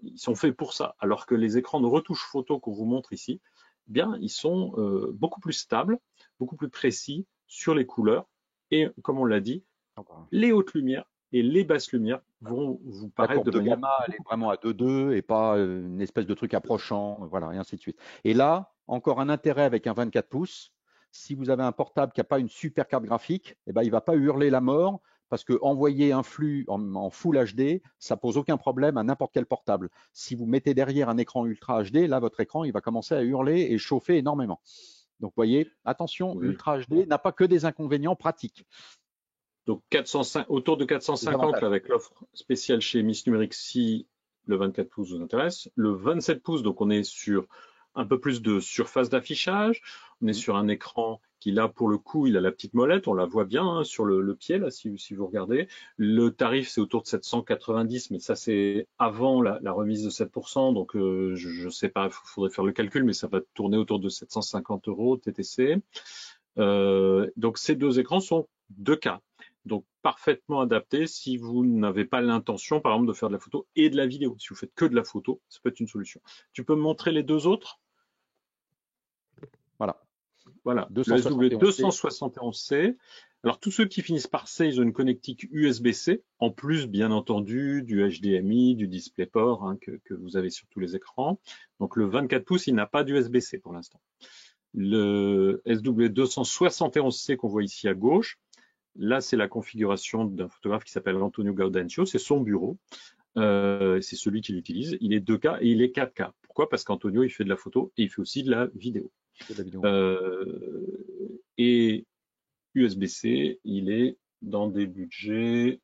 Ils sont faits pour ça. Alors que les écrans de retouche photo qu'on vous montre ici, bien, ils sont beaucoup plus stables, beaucoup plus précis sur les couleurs. Et comme on l'a dit, Ah, bah, les hautes lumières et les basses lumières vont vous la paraître courbe de de manière gamma, elle beaucoup est plus vraiment claire. à 2,2 et pas une espèce de truc approchant, voilà, et ainsi de suite. Et là, encore un intérêt avec un 24 pouces, si vous avez un portable qui n'a pas une super carte graphique, eh ben, il ne va pas hurler la mort parce que envoyer un flux en Full HD, ça pose aucun problème à n'importe quel portable. Si vous mettez derrière un écran Ultra HD, là, votre écran, il va commencer à hurler et chauffer énormément. Donc, vous voyez, attention, Oui. Ultra HD n'a pas que des inconvénients pratiques, Donc 405, autour de des 450 là, avantages. avec l'offre spéciale chez Miss Numérique si le 24 pouces vous intéresse. Le 27 pouces, donc on est sur un peu plus de surface d'affichage. On est Mm. sur un écran qui là pour le coup il a la petite molette, on la voit bien hein, sur le pied là si vous regardez. Le tarif c'est autour de 790, mais ça c'est avant la remise de 7%, donc je ne sais pas, il faudrait faire le calcul, mais ça va tourner autour de 750 € TTC. Donc ces deux écrans sont 2K, donc parfaitement adaptés si vous n'avez pas l'intention, par exemple, de faire de la photo et de la vidéo. Si vous faites que de la photo, ça peut être une solution. Tu peux me montrer les deux autres? Voilà, Voilà, le SW271C. SW271C. Alors tous ceux qui finissent par C, ils ont une connectique USB-C, en plus bien entendu du HDMI, du DisplayPort hein, que vous avez sur tous les écrans. Donc le 24 pouces, il n'a pas d'USB-C pour l'instant. Le SW271C qu'on voit ici à gauche, là, c'est la configuration d'un photographe qui s'appelle Antonio Gaudencio. C'est son bureau. C'est celui qui l'utilise. Il est 2K et il est 4K. Pourquoi? Parce qu'Antonio, il fait de la photo et il fait aussi de la vidéo. De la vidéo. Et USB-C, il est dans des budgets.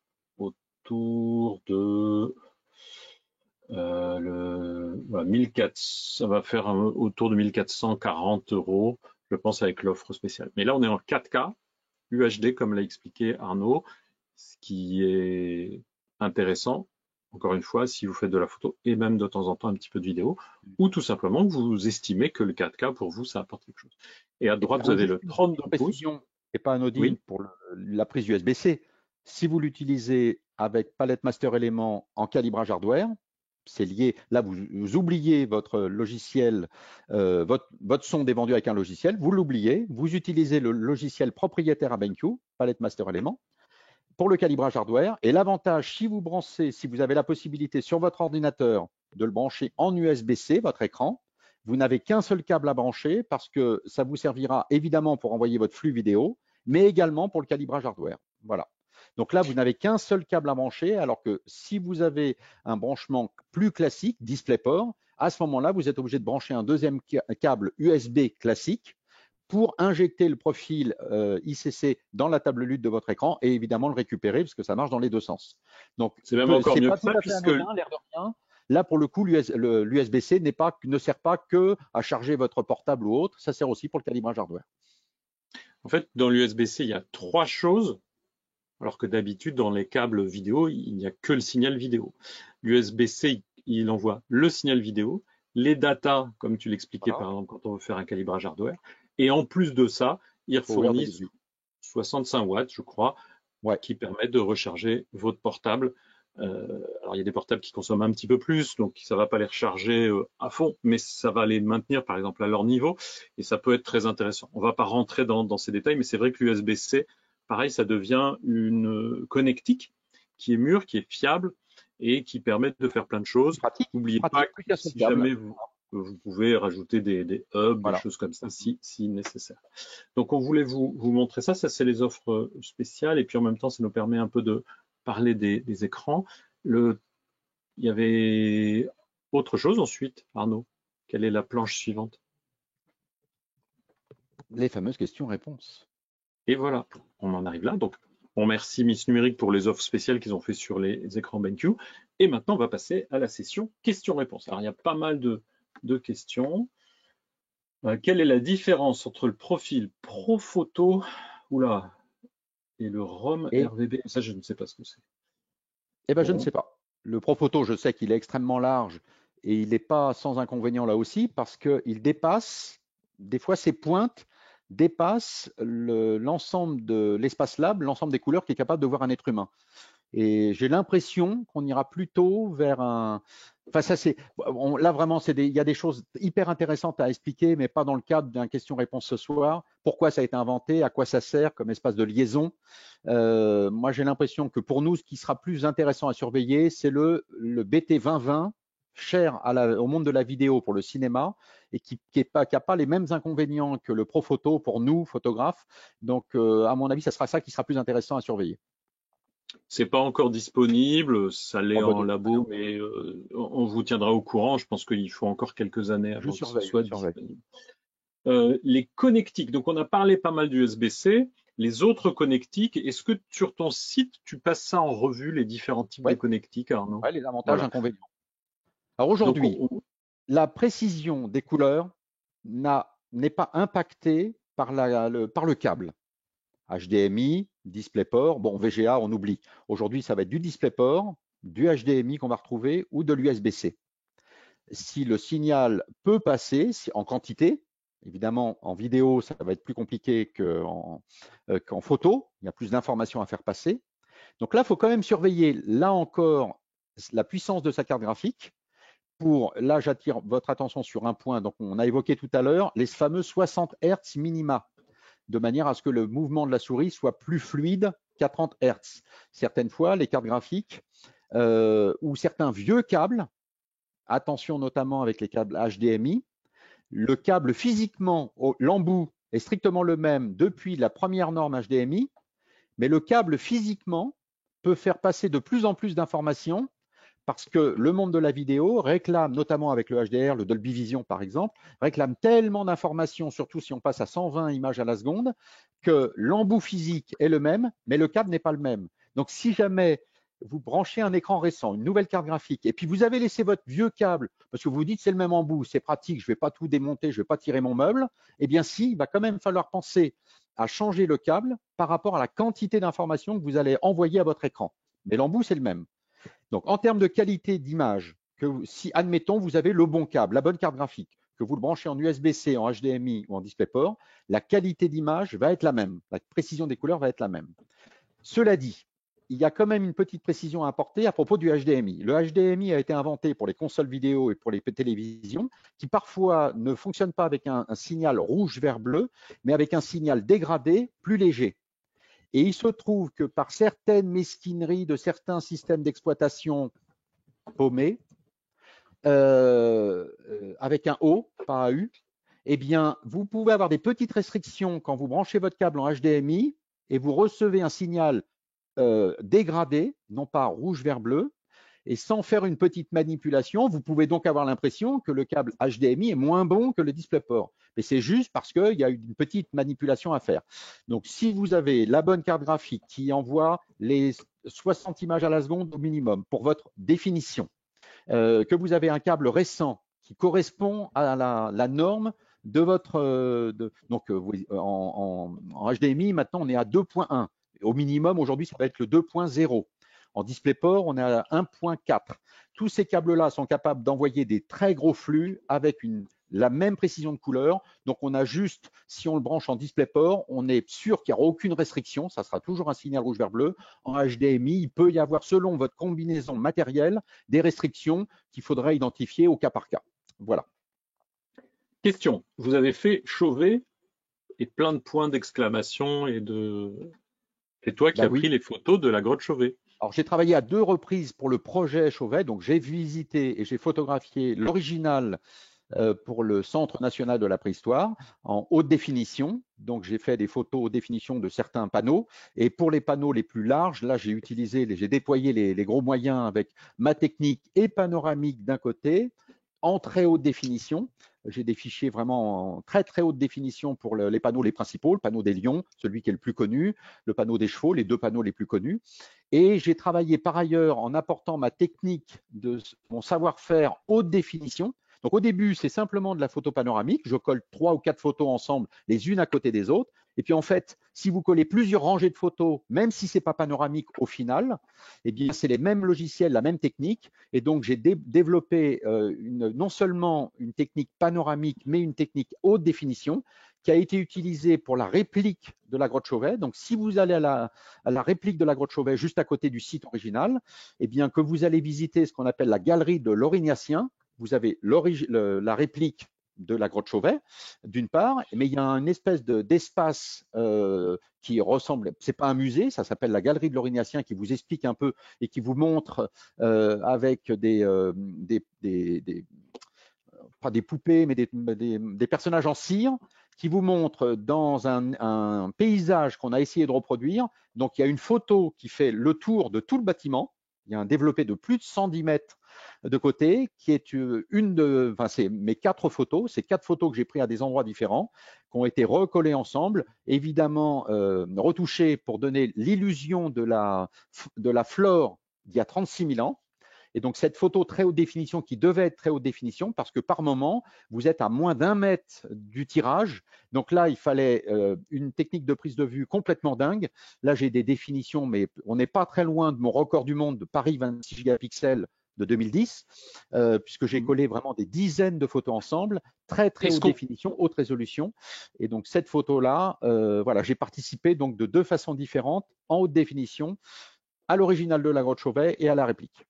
autour de voilà, 1400, ça va faire autour de 1440 €, je pense, avec l'offre spéciale. Mais là, on est en 4K UHD, comme l'a expliqué Arnaud, ce qui est intéressant, encore une fois, si vous faites de la photo et même de temps en temps un petit peu de vidéo, ou tout simplement que vous estimez que le 4K, pour vous, ça apporte quelque chose. Et à droite, vous avez le 32 pouces. Précision et pas anodine Oui. pour la prise USB-C. Si vous l'utilisez avec Palette Master Element en calibrage hardware, c'est lié. Là, vous oubliez votre logiciel, votre son est vendu avec un logiciel, vous l'oubliez, vous utilisez le logiciel propriétaire à BenQ, Palette Master Element, pour le calibrage hardware. Et l'avantage, si vous avez la possibilité sur votre ordinateur de le brancher en USB-C, votre écran, vous n'avez qu'un seul câble à brancher parce que ça vous servira évidemment pour envoyer votre flux vidéo, mais également pour le calibrage hardware. Voilà. Donc là, vous n'avez qu'un seul câble à brancher, alors que si vous avez un branchement plus classique, DisplayPort, à ce moment-là, vous êtes obligé de brancher un deuxième câble USB classique pour injecter le profil ICC dans la table lutte de votre écran et évidemment le récupérer parce que ça marche dans les deux sens. Donc, c'est même encore mieux pas que tout ça, à fait puisque anodin, l'air de rien. Là, pour le coup, l'USB-C ne sert pas que à charger votre portable ou autre, ça sert aussi pour le calibrage hardware. en fait, dans l'USB-C, il y a 3 choses, alors que d'habitude, dans les câbles vidéo, il n'y a que le signal vidéo. L'USB-C, il envoie le signal vidéo, les datas, comme tu l'expliquais Voilà. par exemple quand on veut faire un calibrage hardware, et en plus de ça, il fournit 65 watts, je crois, qui permettent de recharger votre portable. Alors il y a des portables qui consomment un petit peu plus, donc ça va pas les recharger à fond, mais ça va les maintenir par exemple à leur niveau, et ça peut être très intéressant. On va pas rentrer dans ces détails, mais c'est vrai que l'USB-C, pareil, ça devient une connectique qui est mûre, qui est fiable et qui permet de faire plein de choses. N'oubliez pas que si jamais vous pouvez rajouter des hubs, des choses comme ça, si nécessaire. Donc on voulait vous montrer ça. Ça, c'est les offres spéciales. Et puis en même temps, ça nous permet un peu de parler des écrans. Il y avait autre chose ensuite, Arnaud. Quelle est la planche suivante? Les fameuses questions-réponses. Et voilà, on en arrive là. Donc, on remercie Miss Numérique pour les offres spéciales qu'ils ont fait sur les écrans BenQ. Et maintenant, on va passer à la session questions-réponses. Alors, il y a pas mal de questions. Quelle est la différence entre le profil ProPhoto et le ROM RVB? Ça, je ne sais pas ce que c'est. Eh bien, je ne sais pas. Le ProPhoto, je sais qu'il est extrêmement large et il n'est pas sans inconvénient là aussi parce qu'il dépasse, des fois ses pointes dépassent l'ensemble de l'espace lab, l'ensemble des couleurs qui est capable de voir un être humain. Et j'ai l'impression qu'on ira plutôt vers un. Enfin, ça c'est. Là vraiment, il y a des choses hyper intéressantes à expliquer, mais pas dans le cadre d'un question-réponse ce soir. Pourquoi ça a été inventé, à quoi ça sert comme espace de liaison. Moi, j'ai l'impression que pour nous, ce qui sera plus intéressant à surveiller, c'est le BT 2020, cher au monde de la vidéo pour le cinéma et qui n'a pas les mêmes inconvénients que le ProPhoto pour nous, photographes. Donc, à mon avis, ça sera ça qui sera plus intéressant à surveiller. C'est pas encore disponible, ça l'est en labo, mais on vous tiendra au courant. Je pense qu'il faut encore quelques années avant que ce soit disponible. Les connectiques, donc on a parlé pas mal du USB-C. Les autres connectiques, est-ce que sur ton site, tu passes ça en revue, les différents types de connectiques, Arnaud? Oui, les avantages, inconvénients. Alors aujourd'hui, la précision des couleurs n'est pas impactée par le câble. HDMI, DisplayPort, bon, VGA, on oublie. Aujourd'hui, ça va être du DisplayPort, du HDMI qu'on va retrouver ou de l'USB-C. Si le signal peut passer en quantité, évidemment, en vidéo, ça va être plus compliqué qu'en photo. Il y a plus d'informations à faire passer. Donc là, il faut quand même surveiller, là encore, la puissance de sa carte graphique. Là, j'attire votre attention sur un point. Donc, on a évoqué tout à l'heure les fameux 60 Hz minima, de manière à ce que le mouvement de la souris soit plus fluide qu'à 30 Hz. Certaines fois, les cartes graphiques ou certains vieux câbles, attention notamment avec les câbles HDMI, le câble physiquement, l'embout est strictement le même depuis la première norme HDMI, mais le câble physiquement peut faire passer de plus en plus d'informations parce que le monde de la vidéo réclame, notamment avec le HDR, le Dolby Vision par exemple, réclame tellement d'informations, surtout si on passe à 120 images à la seconde, que l'embout physique est le même, mais le câble n'est pas le même. Donc si jamais vous branchez un écran récent, une nouvelle carte graphique, et puis vous avez laissé votre vieux câble, parce que vous vous dites c'est le même embout, c'est pratique, je ne vais pas tout démonter, je ne vais pas tirer mon meuble, eh bien si, il va quand même falloir penser à changer le câble par rapport à la quantité d'informations que vous allez envoyer à votre écran. Mais l'embout, c'est le même. Donc en termes de qualité d'image, si admettons vous avez le bon câble, la bonne carte graphique, que vous le branchez en USB-C, en HDMI ou en DisplayPort, la qualité d'image va être la même, la précision des couleurs va être la même. Cela dit, il y a quand même une petite précision à apporter à propos du HDMI. Le HDMI a été inventé pour les consoles vidéo et pour les télévisions, qui parfois ne fonctionnent pas avec un signal rouge, vert, bleu, mais avec un signal dégradé plus léger. Et il se trouve que par certaines mesquineries de certains systèmes d'exploitation paumés, avec un O, pas un U, eh bien, vous pouvez avoir des petites restrictions quand vous branchez votre câble en HDMI et vous recevez un signal dégradé, non pas rouge, vert, bleu, et sans faire une petite manipulation, vous pouvez donc avoir l'impression que le câble HDMI est moins bon que le DisplayPort. Mais c'est juste parce qu'il y a une petite manipulation à faire. Donc, si vous avez la bonne carte graphique qui envoie les 60 images à la seconde au minimum pour votre définition, que vous avez un câble récent qui correspond à la norme de votre… donc, en HDMI, maintenant, on est à 2.1. Au minimum, aujourd'hui, ça va être le 2.0. En DisplayPort, on est à 1.4. Tous ces câbles-là sont capables d'envoyer des très gros flux avec la même précision de couleur. Donc, on a juste, si on le branche en DisplayPort, on est sûr qu'il n'y aura aucune restriction. Ça sera toujours un signal rouge, vert, bleu. En HDMI, il peut y avoir, selon votre combinaison matérielle, des restrictions qu'il faudrait identifier au cas par cas. Voilà. Question. Vous avez fait Chauvet et plein de points d'exclamation et de… C'est toi qui as pris Oui. les photos de la grotte Chauvet. Alors, j'ai travaillé à 2 reprises pour le projet Chauvet. Donc, j'ai visité et j'ai photographié l'original pour le Centre national de la préhistoire en haute définition. Donc, j'ai fait des photos haute définition de certains panneaux. Et pour les panneaux les plus larges, là, j'ai déployé les gros moyens avec ma technique et panoramique d'un côté, en très haute définition. J'ai des fichiers vraiment en très très haute définition pour les panneaux les principaux, le panneau des lions, celui qui est le plus connu, le panneau des chevaux, les 2 panneaux les plus connus. Et j'ai travaillé par ailleurs en apportant ma technique, mon savoir-faire haute définition. Donc au début, c'est simplement de la photo panoramique. Je colle 3 ou 4 photos ensemble, les unes à côté des autres. Et puis en fait, si vous collez plusieurs rangées de photos, même si ce n'est pas panoramique au final, eh bien c'est les mêmes logiciels, la même technique. Et donc j'ai développé non seulement une technique panoramique, mais une technique haute définition qui a été utilisée pour la réplique de la grotte Chauvet. Donc si vous allez à la réplique de la grotte Chauvet juste à côté du site original, eh bien que vous allez visiter ce qu'on appelle la galerie de l'Aurignacien, vous avez la réplique de la grotte Chauvet, d'une part, mais il y a une espèce d'espace qui ressemble, c'est pas un musée, ça s'appelle la galerie de l'Aurignacien, qui vous explique un peu et qui vous montre avec pas des poupées, mais des personnages en cire, qui vous montrent dans un paysage qu'on a essayé de reproduire. Donc, il y a une photo qui fait le tour de tout le bâtiment. Il y a un développé de plus de 110 mètres de côté, qui est c'est mes 4 photos, c'est 4 photos que j'ai prises à des endroits différents, qui ont été recollées ensemble, évidemment retouchées pour donner l'illusion de la flore d'il y a 36 000 ans. Et donc, cette photo très haute définition qui devait être très haute définition parce que par moment, vous êtes à moins d'1 mètre du tirage. Donc là, il fallait une technique de prise de vue complètement dingue. Là, j'ai des définitions, mais on n'est pas très loin de mon record du monde de Paris 26 gigapixels de 2010, puisque j'ai collé vraiment des dizaines de photos ensemble, très très haute définition, haute résolution. Et donc cette photo-là, voilà, j'ai participé donc de 2 façons différentes, en haute définition, à l'original de la grotte Chauvet et à la réplique.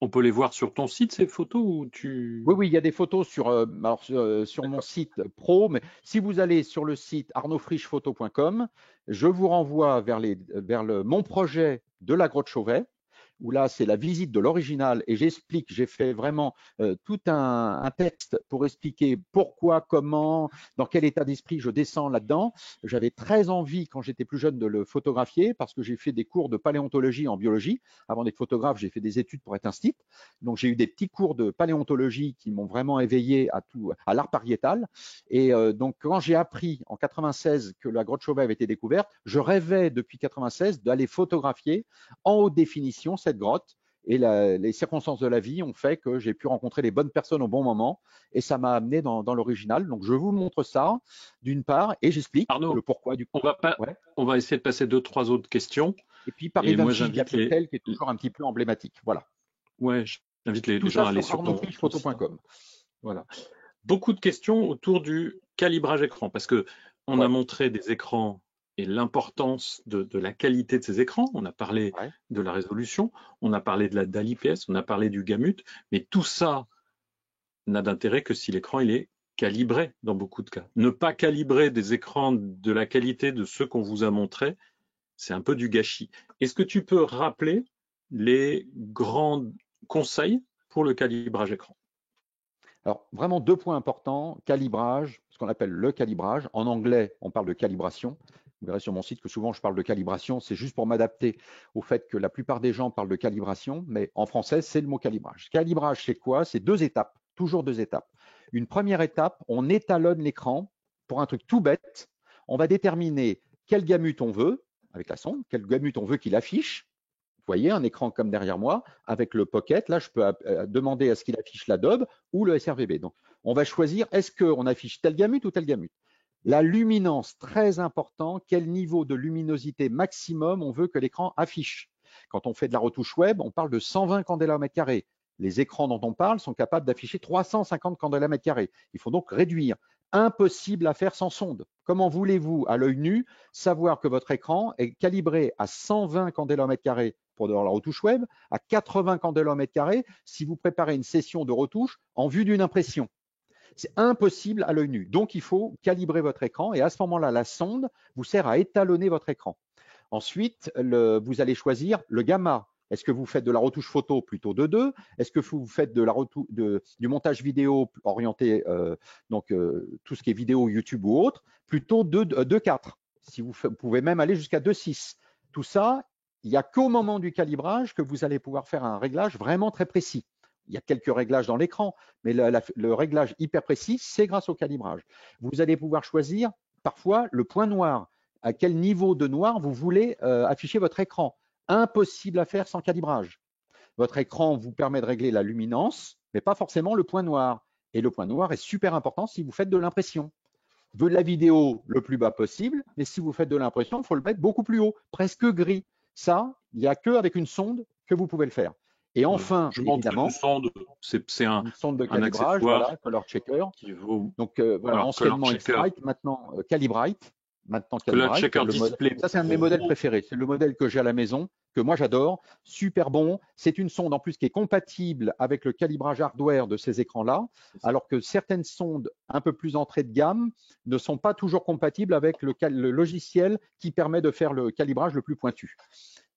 On peut les voir sur ton site, ces photos, ou tu… Oui, il y a des photos sur mon site pro, mais si vous allez sur le site arnaudfrichephoto.com, je vous renvoie vers mon projet de la grotte Chauvet, où là, c'est la visite de l'original et j'explique, j'ai fait vraiment tout un texte pour expliquer pourquoi, comment, dans quel état d'esprit je descends là-dedans. J'avais très envie, quand j'étais plus jeune, de le photographier parce que j'ai fait des cours de paléontologie en biologie. Avant d'être photographe, j'ai fait des études pour être instite. Donc, j'ai eu des petits cours de paléontologie qui m'ont vraiment éveillé à l'art pariétal. Et donc, quand j'ai appris en 96 que la grotte Chauvet avait été découverte, je rêvais depuis 96 d'aller photographier en haute définition cette grotte. Et les circonstances de la vie ont fait que j'ai pu rencontrer les bonnes personnes au bon moment et ça m'a amené dans l'original. Donc, je vous montre ça d'une part et j'explique le Arnaud, pourquoi du on comment. va pas, Ouais. on va essayer de passer deux, trois autres questions. Et puis, Paris Et moi, 26 j'invite les, Diapitel, qui est toujours un petit peu emblématique. Voilà. ouais, j'invite les Tout gens ça à aller sur sur ton site. arnaudfrischphoto.com. Voilà. Beaucoup de questions autour du calibrage écran, parce que on a Ouais, montré des écrans et l'importance de la qualité de ces écrans. On a parlé ouais. de la résolution, on a parlé de la DALI IPS, on a parlé du gamut, mais tout ça n'a d'intérêt que si l'écran il est calibré dans beaucoup de cas. Ne pas calibrer des écrans de la qualité de ceux qu'on vous a montrés, c'est un peu du gâchis. Est-ce que tu peux rappeler les grands conseils pour le calibrage écran? Alors, vraiment deux points importants. Calibrage, ce qu'on appelle le calibrage. En anglais, on parle de calibration. Vous verrez sur mon site que souvent je parle de calibration. C'est juste pour m'adapter au fait que la plupart des gens parlent de calibration, mais en français, c'est le mot calibrage. Calibrage, c'est quoi? C'est deux étapes, toujours deux étapes. Une première étape, on étalonne l'écran pour un truc tout bête. On va déterminer quel gamut on veut avec la sonde, quel gamut on veut qu'il affiche. Vous voyez un écran comme derrière moi avec le Pocket. Là, je peux demander à ce qu'il affiche l'Adobe ou le SRVB. Donc, on va choisir est-ce qu'on affiche tel gamut ou tel gamut. La luminance, très important. Quel niveau de luminosité maximum on veut que l'écran affiche? Quand on fait de la retouche web, on parle de 120 candela au mètre carré. Les écrans dont on parle sont capables d'afficher 350 candela au mètre carré. Il faut donc réduire. Impossible à faire sans sonde. Comment voulez-vous, à l'œil nu, savoir que votre écran est calibré à 120 candela au mètre carré pour de la retouche web, à 80 candela au mètre carré si vous préparez une session de retouche en vue d'une impression? C'est impossible à l'œil nu. Donc, il faut calibrer votre écran et à ce moment-là, la sonde vous sert à étalonner votre écran. Ensuite, vous allez choisir le gamma. Est-ce que vous faites de la retouche photo plutôt 2.2? Est-ce que vous faites du montage vidéo orienté, tout ce qui est vidéo, YouTube ou autre, plutôt 2.4? Si vous pouvez même aller jusqu'à 2.6. Tout ça, il n'y a qu'au moment du calibrage que vous allez pouvoir faire un réglage vraiment très précis. Il y a quelques réglages dans l'écran, mais le réglage hyper précis, c'est grâce au calibrage. Vous allez pouvoir choisir parfois le point noir. À quel niveau de noir vous voulez afficher votre écran? Impossible à faire sans calibrage. Votre écran vous permet de régler la luminance, mais pas forcément le point noir. Et le point noir est super important si vous faites de l'impression. De la vidéo le plus bas possible, mais si vous faites de l'impression, il faut le mettre beaucoup plus haut, presque gris. Ça, il n'y a qu'avec une sonde que vous pouvez le faire. Et enfin, Je montre une évidemment, sonde, c'est une sonde de un calibrage, accessoire voilà, Color Checker. qui vaut. Donc voilà, Alors, Color anciennement Checker, X-Brite, maintenant Calibrite. Maintenant Color Calibrite, Checker Display ça c'est un de mes modèles Pro. préférés. C'est le modèle que j'ai à la maison, que moi j'adore, super bon. C'est une sonde en plus qui est compatible avec le calibrage hardware de ces écrans-là, alors que certaines sondes un peu plus entrée de gamme ne sont pas toujours compatibles avec le logiciel qui permet de faire le calibrage le plus pointu.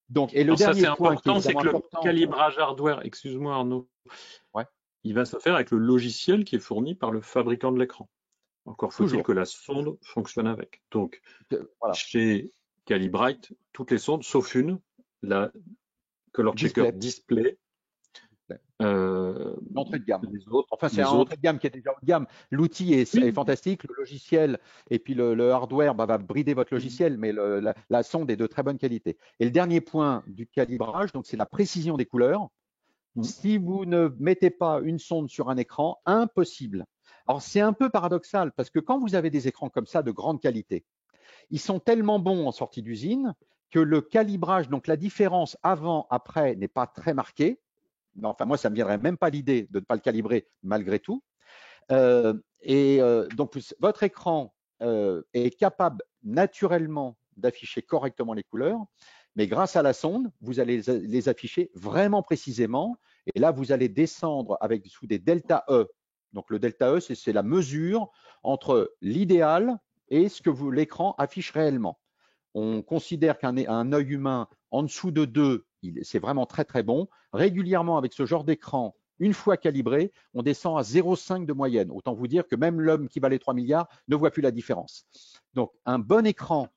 Donc, et le Alors ça, dernier c'est point qui est important, c'est évidemment que le important, calibrage hardware, excuse-moi Arnaud, ouais, il va se faire avec le logiciel qui est fourni par le fabricant de l'écran. Encore faut-il toujours, que la sonde fonctionne avec. Donc, voilà, chez Calibrite, toutes les sondes, sauf une, la Color Checker display. Display, euh, L'entrée de gamme. les autres, Enfin, c'est un les entrée autres, de gamme qui est déjà haut de gamme. L'outil est oui, fantastique, le logiciel et puis le hardware va brider votre logiciel, mais la sonde est de très bonne qualité. Et le dernier point du calibrage, donc c'est la précision des couleurs. Si vous ne mettez pas une sonde sur un écran, impossible. Alors c'est un peu paradoxal parce que quand vous avez des écrans comme ça de grande qualité, ils sont tellement bons en sortie d'usine que le calibrage, donc la différence avant-après n'est pas très marquée. Enfin, moi, ça ne me viendrait même pas l'idée de ne pas le calibrer malgré tout. Donc, votre écran est capable naturellement d'afficher correctement les couleurs, mais grâce à la sonde, vous allez les afficher vraiment précisément. Et là, vous allez descendre sous des delta E. Donc, le delta E, c'est la mesure entre l'idéal et ce que l'écran affiche réellement. On considère qu'un œil humain en dessous de 2 c'est vraiment très très bon. Régulièrement, avec ce genre d'écran, une fois calibré, on descend à 0,5 de moyenne. Autant vous dire que même l'homme qui valait 3 milliards ne voit plus la différence. Donc, un bon écran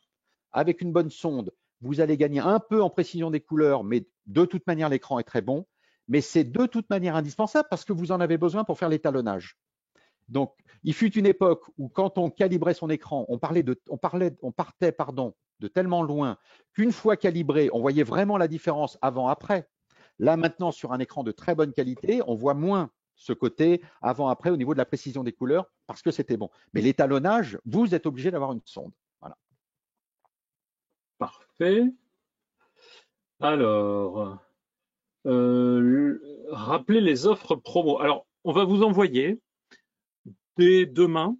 avec une bonne sonde, vous allez gagner un peu en précision des couleurs, mais de toute manière, l'écran est très bon. Mais c'est de toute manière indispensable parce que vous en avez besoin pour faire l'étalonnage. Donc, il fut une époque où, quand on calibrait son écran, on partait de tellement loin qu'une fois calibré, on voyait vraiment la différence avant-après. Là, maintenant, sur un écran de très bonne qualité, on voit moins ce côté avant-après au niveau de la précision des couleurs parce que c'était bon. Mais l'étalonnage, vous êtes obligé d'avoir une sonde. Voilà. Parfait. Alors, rappelez les offres promo. Alors, on va vous envoyer dès demain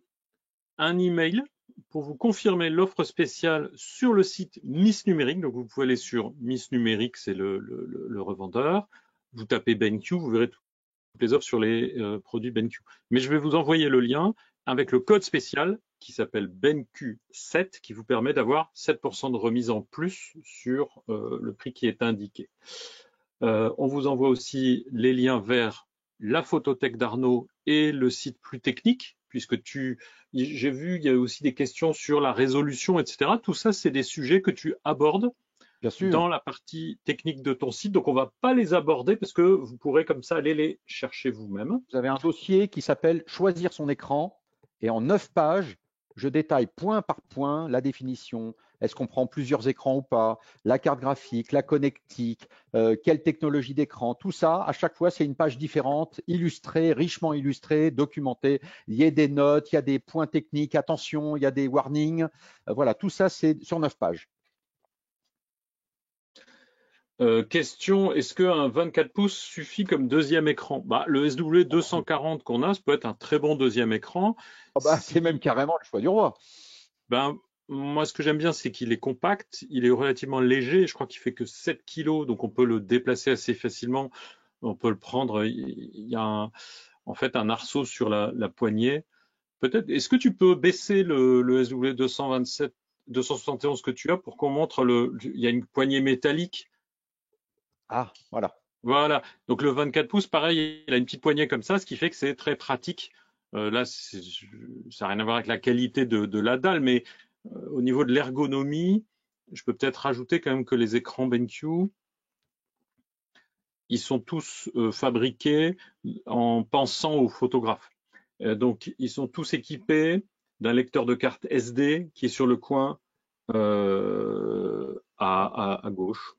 un email pour vous confirmer l'offre spéciale sur le site Miss Numérique. Donc, vous pouvez aller sur Miss Numérique, c'est le revendeur. Vous tapez BenQ, vous verrez toutes les offres sur les produits BenQ. Mais je vais vous envoyer le lien avec le code spécial qui s'appelle BenQ7 qui vous permet d'avoir 7% de remise en plus sur le prix qui est indiqué. On vous envoie aussi les liens vers la photothèque d'Arnaud et le site plus technique, puisque j'ai vu, il y a aussi des questions sur la résolution, etc. Tout ça, c'est des sujets que tu abordes Bien sûr, dans la partie technique de ton site. Donc, on ne va pas les aborder parce que vous pourrez comme ça aller les chercher vous-même. vous avez un dossier qui s'appelle Choisir son écran et en 9 pages, je détaille point par point la définition. Est-ce qu'on prend plusieurs écrans ou pas? La carte graphique, la connectique, quelle technologie d'écran? Tout ça, à chaque fois, c'est une page différente, illustrée, richement illustrée, documentée. Il y a des notes, il y a des points techniques, attention, il y a des warnings. Voilà, tout ça, c'est sur 9 pages. Question, est-ce qu'un 24 pouces suffit comme deuxième écran? Le SW240 qu'on a, ça peut être un très bon deuxième écran. Oh bah, c'est même Si, carrément le choix du roi. ben, moi, ce que j'aime bien, c'est qu'il est compact, il est relativement léger. Je crois qu'il fait que 7 kilos, donc on peut le déplacer assez facilement. On peut le prendre. Il y a en fait un arceau sur la poignée. Peut-être, est-ce que tu peux baisser le SW227, 271 que tu as pour qu'on montre il y a une poignée métallique. Ah, voilà. Voilà. Donc le 24 pouces, pareil, il a une petite poignée comme ça, ce qui fait que c'est très pratique. Là, ça n'a rien à voir avec la qualité de la dalle, mais au niveau de l'ergonomie, je peux peut-être rajouter quand même que les écrans BenQ, ils sont tous fabriqués en pensant aux photographes. Donc, ils sont tous équipés d'un lecteur de carte SD qui est sur le coin à gauche.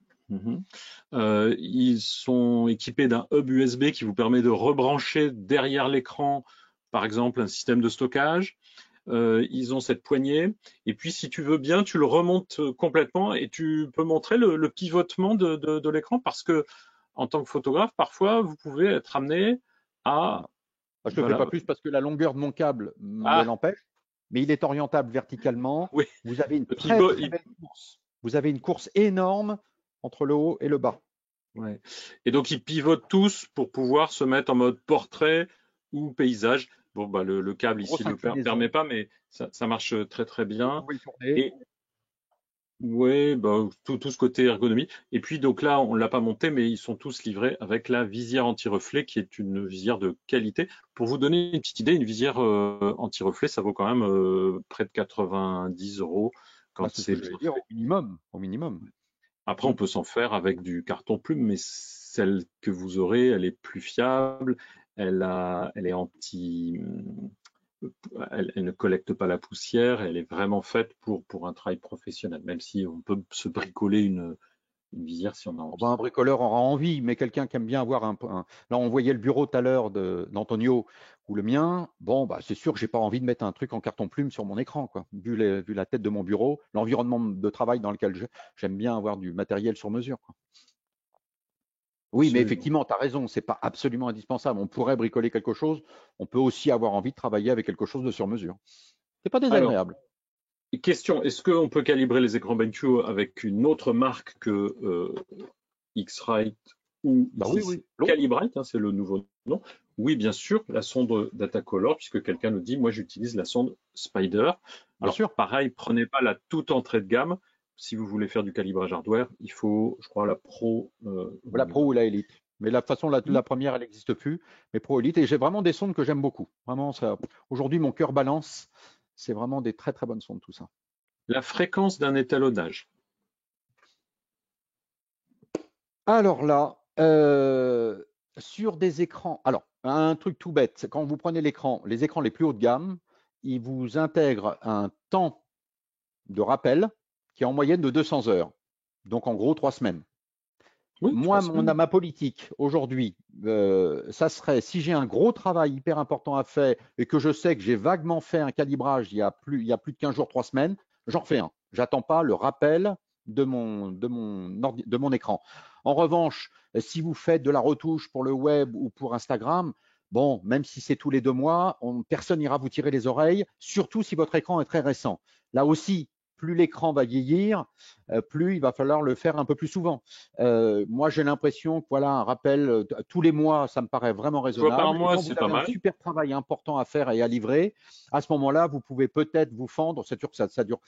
Ils sont équipés d'un hub USB qui vous permet de rebrancher derrière l'écran, par exemple, un système de stockage. Ils ont cette poignée. Et puis, si tu veux bien, tu le remontes complètement et tu peux montrer le pivotement de l'écran parce que, en tant que photographe, parfois, vous pouvez être amené à, Voilà. Je ne te fais voilà, pas plus parce que la longueur de mon câble me ah, l'empêche, mais il est orientable verticalement. oui, Vous avez une donc très très belle course. Vous avez une course énorme entre le haut et le bas. ouais. Et donc, ils pivotent tous pour pouvoir se mettre en mode portrait ou paysage. Bon, le câble ici Grosse ne le permet inclinaison. pas, mais ça marche très très Vous bien. pouvez le tourner. Et ouais, tout ce côté ergonomie. Et puis donc là, on l'a pas monté, mais ils sont tous livrés avec la visière anti-reflet, qui est une visière de qualité. Pour vous donner une petite idée, une visière anti-reflet, ça vaut quand même près de 90 € Bah, quand c'est ce c'est que bien j'allais dire, fait. au minimum. Au minimum. Après, Mm. on peut s'en faire avec du carton plume, mais celle que vous aurez, elle est plus fiable, elle est elle ne collecte pas la poussière, elle est vraiment faite pour un travail professionnel, même si on peut se bricoler une visière si on a Oh, bah, envie. un bricoleur aura envie, mais quelqu'un qui aime bien avoir Là, on voyait le bureau tout à l'heure d'Antonio ou le mien. Bon, bah, c'est sûr que j'ai pas envie de mettre un truc en carton plume sur mon écran, quoi. Vu la tête de mon bureau, l'environnement de travail dans lequel j'aime bien avoir du matériel sur mesure, quoi. Oui, mais Absolument. effectivement, tu as raison, c'est pas absolument indispensable. On pourrait bricoler quelque chose, on peut aussi avoir envie de travailler avec quelque chose de sur mesure. C'est pas Alors, désagréable. question, est-ce qu'on peut calibrer les écrans BenQ avec une autre marque que X-Rite ou Bah ici oui, oui, c'est l'autre, Calibrite, hein, c'est le nouveau nom. Oui, bien sûr, la sonde Datacolor, puisque quelqu'un nous dit, moi j'utilise la sonde Spider. bien Alors sûr. pareil, prenez pas la toute entrée de gamme, si vous voulez faire du calibrage hardware, il faut, je crois, la Pro. La Pro ou la Elite. Mais de toute façon, la première, elle n'existe plus. Mais Pro Elite. Et j'ai vraiment des sondes que j'aime beaucoup. Vraiment, ça. Aujourd'hui, mon cœur balance. C'est vraiment des très très bonnes sondes, tout ça. La fréquence d'un étalonnage. Alors là, sur des écrans. Alors, un truc tout bête, c'est quand vous prenez l'écran, les écrans les plus haut de gamme, ils vous intègrent un temps de rappel qui est en moyenne de 200 heures. Donc, en gros, 3 semaines. Oui, Moi, 3 semaines. ma politique aujourd'hui, ça serait si j'ai un gros travail hyper important à faire et que je sais que j'ai vaguement fait un calibrage il y a plus de 15 jours, 3 semaines, j'en refais un. J'attends pas le rappel de mon écran. En revanche, si vous faites de la retouche pour le web ou pour Instagram, bon, même si c'est tous les 2 mois, personne n'ira vous tirer les oreilles, surtout si votre écran est très récent. Là aussi, plus l'écran va vieillir, plus il va falloir le faire un peu plus souvent. Moi, j'ai l'impression que voilà, un rappel tous les mois, ça me paraît vraiment 1 fois par raisonnable. Et mois, quand c'est vous pas avez un mal. super travail important à faire et à livrer, à ce moment-là, vous pouvez peut-être vous fendre. C'est sûr que ça dure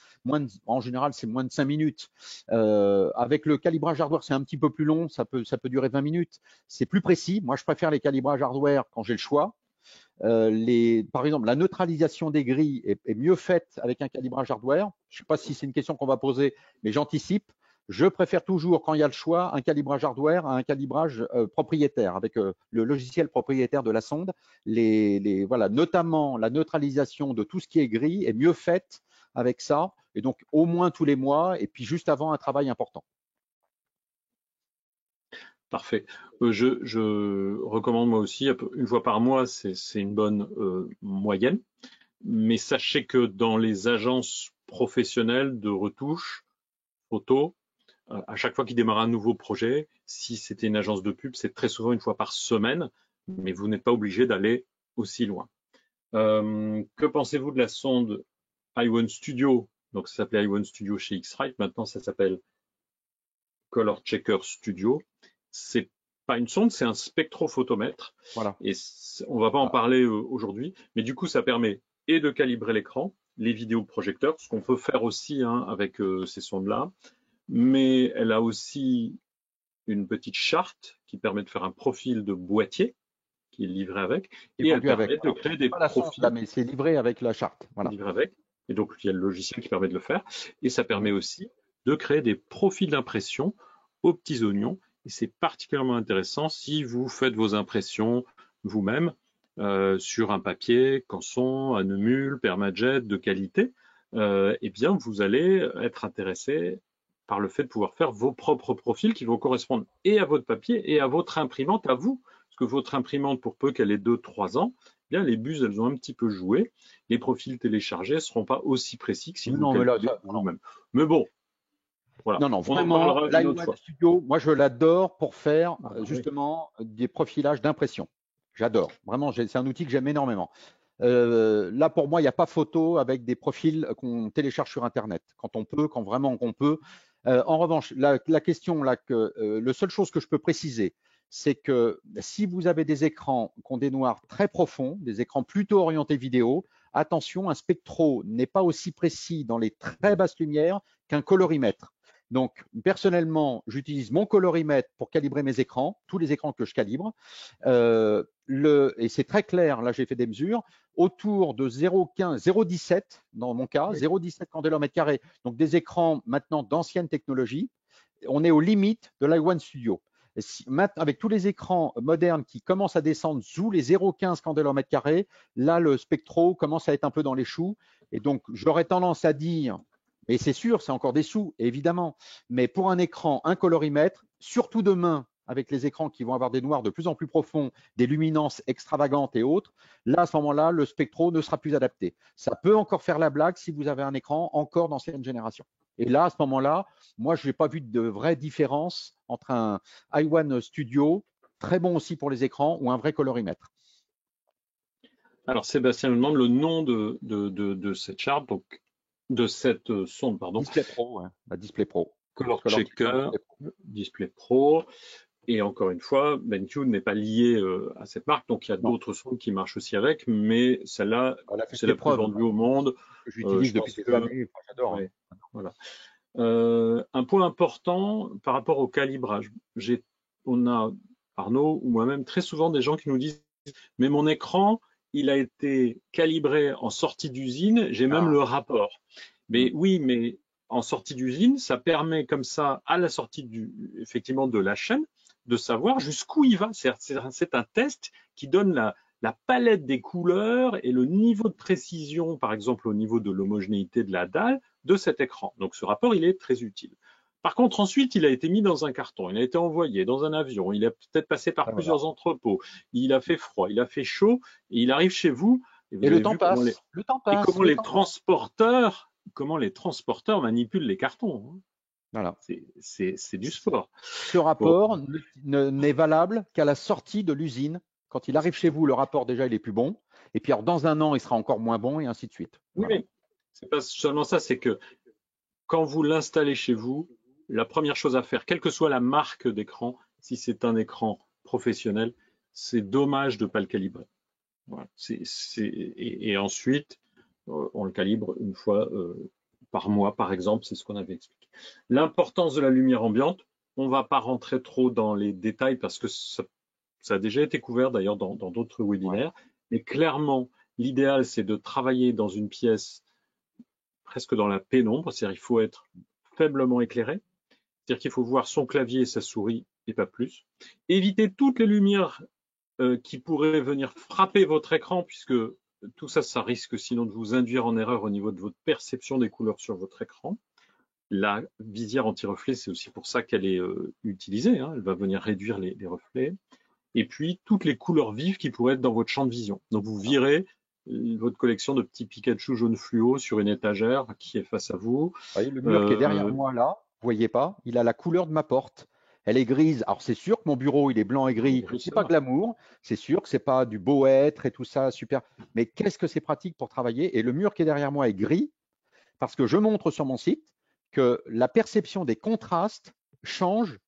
en général, c'est moins de 5 minutes. Avec le calibrage hardware, c'est un petit peu plus long, ça peut durer 20 minutes. C'est plus précis. Moi, je préfère les calibrages hardware quand j'ai le choix. Par exemple, la neutralisation des grilles est mieux faite avec un calibrage hardware. Je ne sais pas si c'est une question qu'on va poser, mais j'anticipe. Je préfère toujours, quand il y a le choix, un calibrage hardware à un calibrage propriétaire, avec le logiciel propriétaire de la sonde. Voilà, notamment la neutralisation de tout ce qui est gris est mieux faite avec ça, et donc au moins tous les mois, et puis juste avant un travail important. Parfait. Je recommande moi aussi, 1 fois par mois, c'est une bonne moyenne. Mais sachez que dans les agences professionnelles de retouche photo, à chaque fois qu'ils démarrent un nouveau projet, si c'était une agence de pub, c'est très souvent 1 fois par semaine, mais vous n'êtes pas obligé d'aller aussi loin. Que pensez-vous de la sonde iOne Studio? Donc ça s'appelait iOne Studio chez X-Rite, maintenant ça s'appelle Color Checker Studio. C'est pas une sonde, c'est un spectrophotomètre. Voilà. Et on va pas en parler aujourd'hui, mais du coup ça permet et de calibrer l'écran, les vidéoprojecteurs, ce qu'on peut faire aussi avec ces sondes-là, mais elle a aussi une petite charte qui permet de faire un profil de boîtier qui est livré avec, Et et elle vendu avec. permet de Alors, créer des pas la sonde là, profils mais c'est livré avec la charte. Voilà. livrés avec. Et donc, il y a le logiciel qui permet de le faire. Et ça permet aussi de créer des profils d'impression aux petits oignons. Et c'est particulièrement intéressant si vous faites vos impressions vous-même sur un papier, Canson, Annemule, Permajet de qualité. Eh bien, vous allez être intéressé par le fait de pouvoir faire vos propres profils qui vont correspondre et à votre papier et à votre imprimante à vous. Parce que votre imprimante, pour peu qu'elle ait 2-3 ans, eh bien, les buses, elles ont un petit peu joué. Les profils téléchargés ne seront pas aussi précis que si vous Non, mais là, calculez vous-même. Mais bon, voilà. non, On en vraiment, parlera une autre l'iOne fois. Studio, moi, je l'adore pour faire Ah, bah oui. justement des profilages d'impression. J'adore. Vraiment, c'est un outil que j'aime énormément. Là, pour moi, il n'y a pas photo avec des profils qu'on télécharge sur Internet, quand on peut, quand vraiment on peut. En revanche, la question là, le seule chose que je peux préciser, c'est que si vous avez des écrans qui ont des noirs très profonds, des écrans plutôt orientés vidéo, attention, un spectro n'est pas aussi précis dans les très basses lumières qu'un colorimètre. Donc, personnellement, j'utilise mon colorimètre pour calibrer mes écrans, tous les écrans que je calibre. Et c'est très clair, là j'ai fait des mesures, autour de 0,15, 0,17 dans mon cas, 0,17 candela au mètre carré, donc des écrans maintenant d'ancienne technologie. On est aux limites de l'iOne Studio. Avec tous les écrans modernes qui commencent à descendre sous les 0,15 candela au mètre carré, là le spectro commence à être un peu dans les choux. Et donc j'aurais tendance à dire, mais c'est sûr, c'est encore des sous, évidemment, mais pour un écran, un colorimètre, surtout demain, avec les écrans qui vont avoir des noirs de plus en plus profonds, des luminances extravagantes et autres, là, à ce moment-là, le spectro ne sera plus adapté. Ça peut encore faire la blague si vous avez un écran encore d'ancienne génération. Et là, à ce moment-là, moi, je n'ai pas vu de vraie différence entre un iOne Studio, très bon aussi pour les écrans, ou un vrai colorimètre. Alors, Sébastien me demande le nom de cette charte, donc de cette sonde, pardon. Display Pro, hein, la Display Pro. Color Color Checker, Display Pro. Display Pro. Et encore une fois, BenQ n'est pas lié à cette marque, donc il y a Non, d'autres sondes qui marchent aussi avec, mais celle-là, elle a fait c'est ses la plus preuves. vendue au monde. Que j'utilise Je depuis pense des que, années, enfin, j'adore. ouais, voilà. Un point important par rapport au calibrage. On a, Arnaud ou moi-même, très souvent des gens qui nous disent, mais mon écran, il a été calibré en sortie d'usine, j'ai même Ah, le rapport. hmm, Mais oui, mais en sortie d'usine, ça permet comme ça, à la sortie effectivement de la chaîne, de savoir jusqu'où il va. C'est un test qui donne la palette des couleurs et le niveau de précision, par exemple au niveau de l'homogénéité de la dalle, de cet écran. Donc ce rapport, il est très utile. Par contre, ensuite, il a été mis dans un carton, il a été envoyé dans un avion, il a peut-être passé par ben voilà. plusieurs entrepôts, il a fait froid, il a fait chaud, et il arrive chez vous, et Et vous le avez temps vu passe, le temps passe, le temps passe. comment les transporteurs manipulent les cartons. Hein. Voilà. C'est du sport. Ce Bon, rapport n'est valable qu'à la sortie de l'usine. Quand il arrive chez vous, le rapport déjà il est plus bon. Et puis alors, dans un an, il sera encore moins bon et ainsi de suite. oui, Voilà. mais c'est pas seulement ça, c'est que quand vous l'installez chez vous, la première chose à faire, quelle que soit la marque d'écran, si c'est un écran professionnel, c'est dommage de ne pas le calibrer. Voilà. Et ensuite, on le calibre une fois par mois, par exemple, c'est ce qu'on avait expliqué. L'importance de la lumière ambiante, on ne va pas rentrer trop dans les détails parce que ça a déjà été couvert d'ailleurs dans d'autres Ouais. webinaires, mais clairement, l'idéal, c'est de travailler dans une pièce presque dans la pénombre, c'est-à-dire il faut être faiblement éclairé, c'est-à-dire qu'il faut voir son clavier et sa souris et pas plus. Éviter toutes les lumières qui pourraient venir frapper votre écran, puisque tout ça, ça risque sinon de vous induire en erreur au niveau de votre perception des couleurs sur votre écran. La visière anti-reflet, c'est aussi pour ça qu'elle est utilisée. Hein. Elle va venir réduire les reflets. Et puis, toutes les couleurs vives qui pourraient être dans votre champ de vision. Donc, vous Voilà. virez votre collection de petits Pikachu jaune fluo sur une étagère qui est face à vous. Vous voyez, le mur qui est derrière Euh, moi là, vous voyez pas, il a la couleur de ma porte. Elle est grise. Alors c'est sûr que mon bureau il est blanc et gris. C'est pas glamour. C'est sûr que c'est pas du beau être et tout ça super. Mais qu'est-ce que c'est pratique pour travailler? Et le mur qui est derrière moi est gris parce que je montre sur mon site que la perception des contrastes change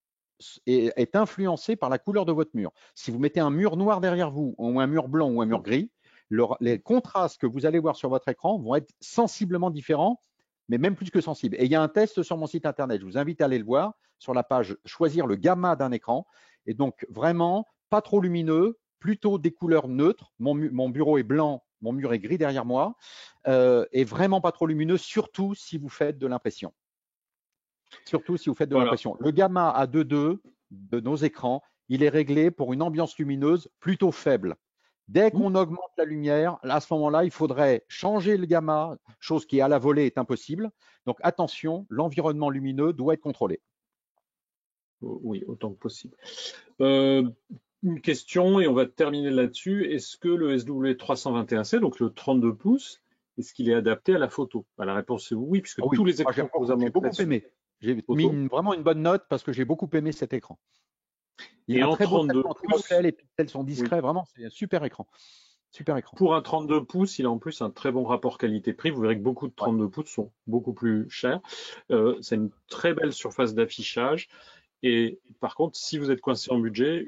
et est influencée par la couleur de votre mur. Si vous mettez un mur noir derrière vous, ou un mur blanc ou un mur gris, les contrastes que vous allez voir sur votre écran vont être sensiblement différents, mais même plus que sensibles. Et il y a un test sur mon site internet, je vous invite à aller le voir, sur la page choisir le gamma d'un écran. Et donc vraiment, pas trop lumineux, plutôt des couleurs neutres. Mon bureau est blanc, mon mur est gris derrière moi, et vraiment pas trop lumineux, surtout si vous faites de l'impression. Surtout si vous faites de voilà. l'impression. Le gamma à 2,2 de nos écrans, il est réglé pour une ambiance lumineuse plutôt faible. Dès qu'on augmente la lumière, à ce moment-là, il faudrait changer le gamma, chose qui à la volée est impossible. Donc attention, l'environnement lumineux doit être contrôlé. Oui, autant que possible. Euh, une question et on va terminer là-dessus. Est-ce que le SW321C, donc le 32 pouces, est-ce qu'il est adapté à la photo? La réponse est oui, Ah puisque tous oui, les moi, écrans qu'on vous a j'ai montrés beaucoup sont aimé. J'ai mis photo. vraiment une bonne note parce que j'ai beaucoup aimé cet écran. Il a Et un en très beau 32 traitement pouces, anti-reflet, les pixels sont oui, discrets, vraiment, c'est un super écran. Super écran. pour un 32 pouces, il a en plus un très bon rapport qualité-prix. Vous verrez que beaucoup de Ouais. 32 pouces sont beaucoup plus chers. C'est une très belle surface d'affichage. Et par contre, si vous êtes coincé en budget,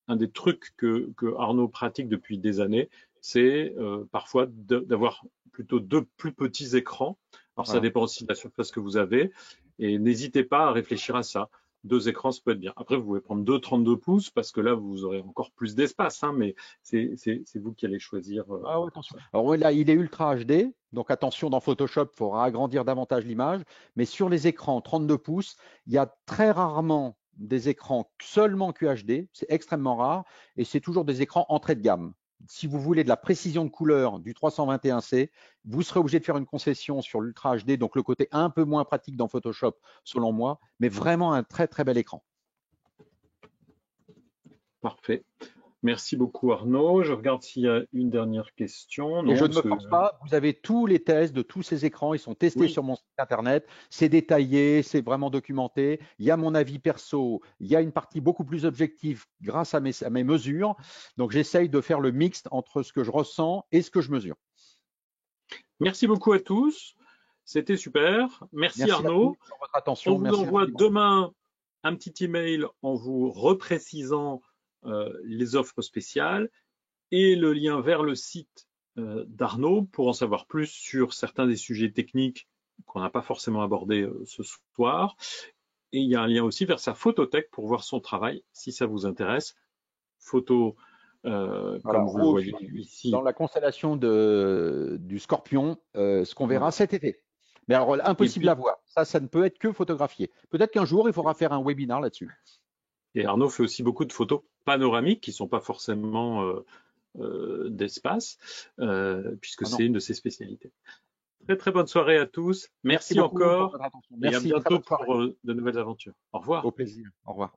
un des trucs que Arnaud pratique depuis des années, c'est parfois d'avoir plutôt deux plus petits écrans. Alors ça Voilà. dépend aussi de la surface que vous avez. Et n'hésitez pas à réfléchir à ça. Deux écrans, ça peut être bien. Après, vous pouvez prendre deux 32 pouces parce que là, vous aurez encore plus d'espace. Hein, mais c'est vous qui allez choisir Ah ouais, attention. ça. Alors ouais, là, il est ultra HD, donc attention dans Photoshop, il faudra agrandir davantage l'image. Mais sur les écrans 32 pouces, il y a très rarement des écrans seulement QHD, c'est extrêmement rare, et c'est toujours des écrans entrée de gamme. Si vous voulez de la précision de couleur du 321C, vous serez obligé de faire une concession sur l'Ultra HD, donc le côté un peu moins pratique dans Photoshop, selon moi, mais vraiment un très très bel écran. Parfait. Merci beaucoup Arnaud. Je regarde s'il y a une dernière question. Et je Non, ne me parce que force pas, vous avez tous les tests de tous ces écrans, ils sont testés oui, sur mon site internet, c'est détaillé, c'est vraiment documenté, il y a mon avis perso, il y a une partie beaucoup plus objective grâce à mes mesures, donc j'essaye de faire le mixte entre ce que je ressens et ce que je mesure. merci beaucoup à tous. C'était super. Merci Merci à vous Arnaud. pour votre On attention, vous merci envoie infiniment. demain un petit email en vous reprécisant les offres spéciales et le lien vers le site d'Arnaud pour en savoir plus sur certains des sujets techniques qu'on n'a pas forcément abordé ce soir. Et il y a un lien aussi vers sa photothèque pour voir son travail, si ça vous intéresse. Photo, Voilà, comme vous le rouge voyez dans ici. la constellation du Scorpion, ce qu'on verra Voilà. cet été. Mais alors, Et impossible à puis, voir. Ça ne peut être que photographié. Peut-être qu'un jour, il faudra faire un webinaire là-dessus. et Arnaud fait aussi beaucoup de photos panoramiques qui ne sont pas forcément d'espace, puisque Ah c'est non. une de ses spécialités. Très très bonne soirée à tous. Merci Merci beaucoup pour encore votre attention. et à Merci, très bientôt bonne soirée. pour de nouvelles aventures. Au revoir. Au plaisir. Au revoir.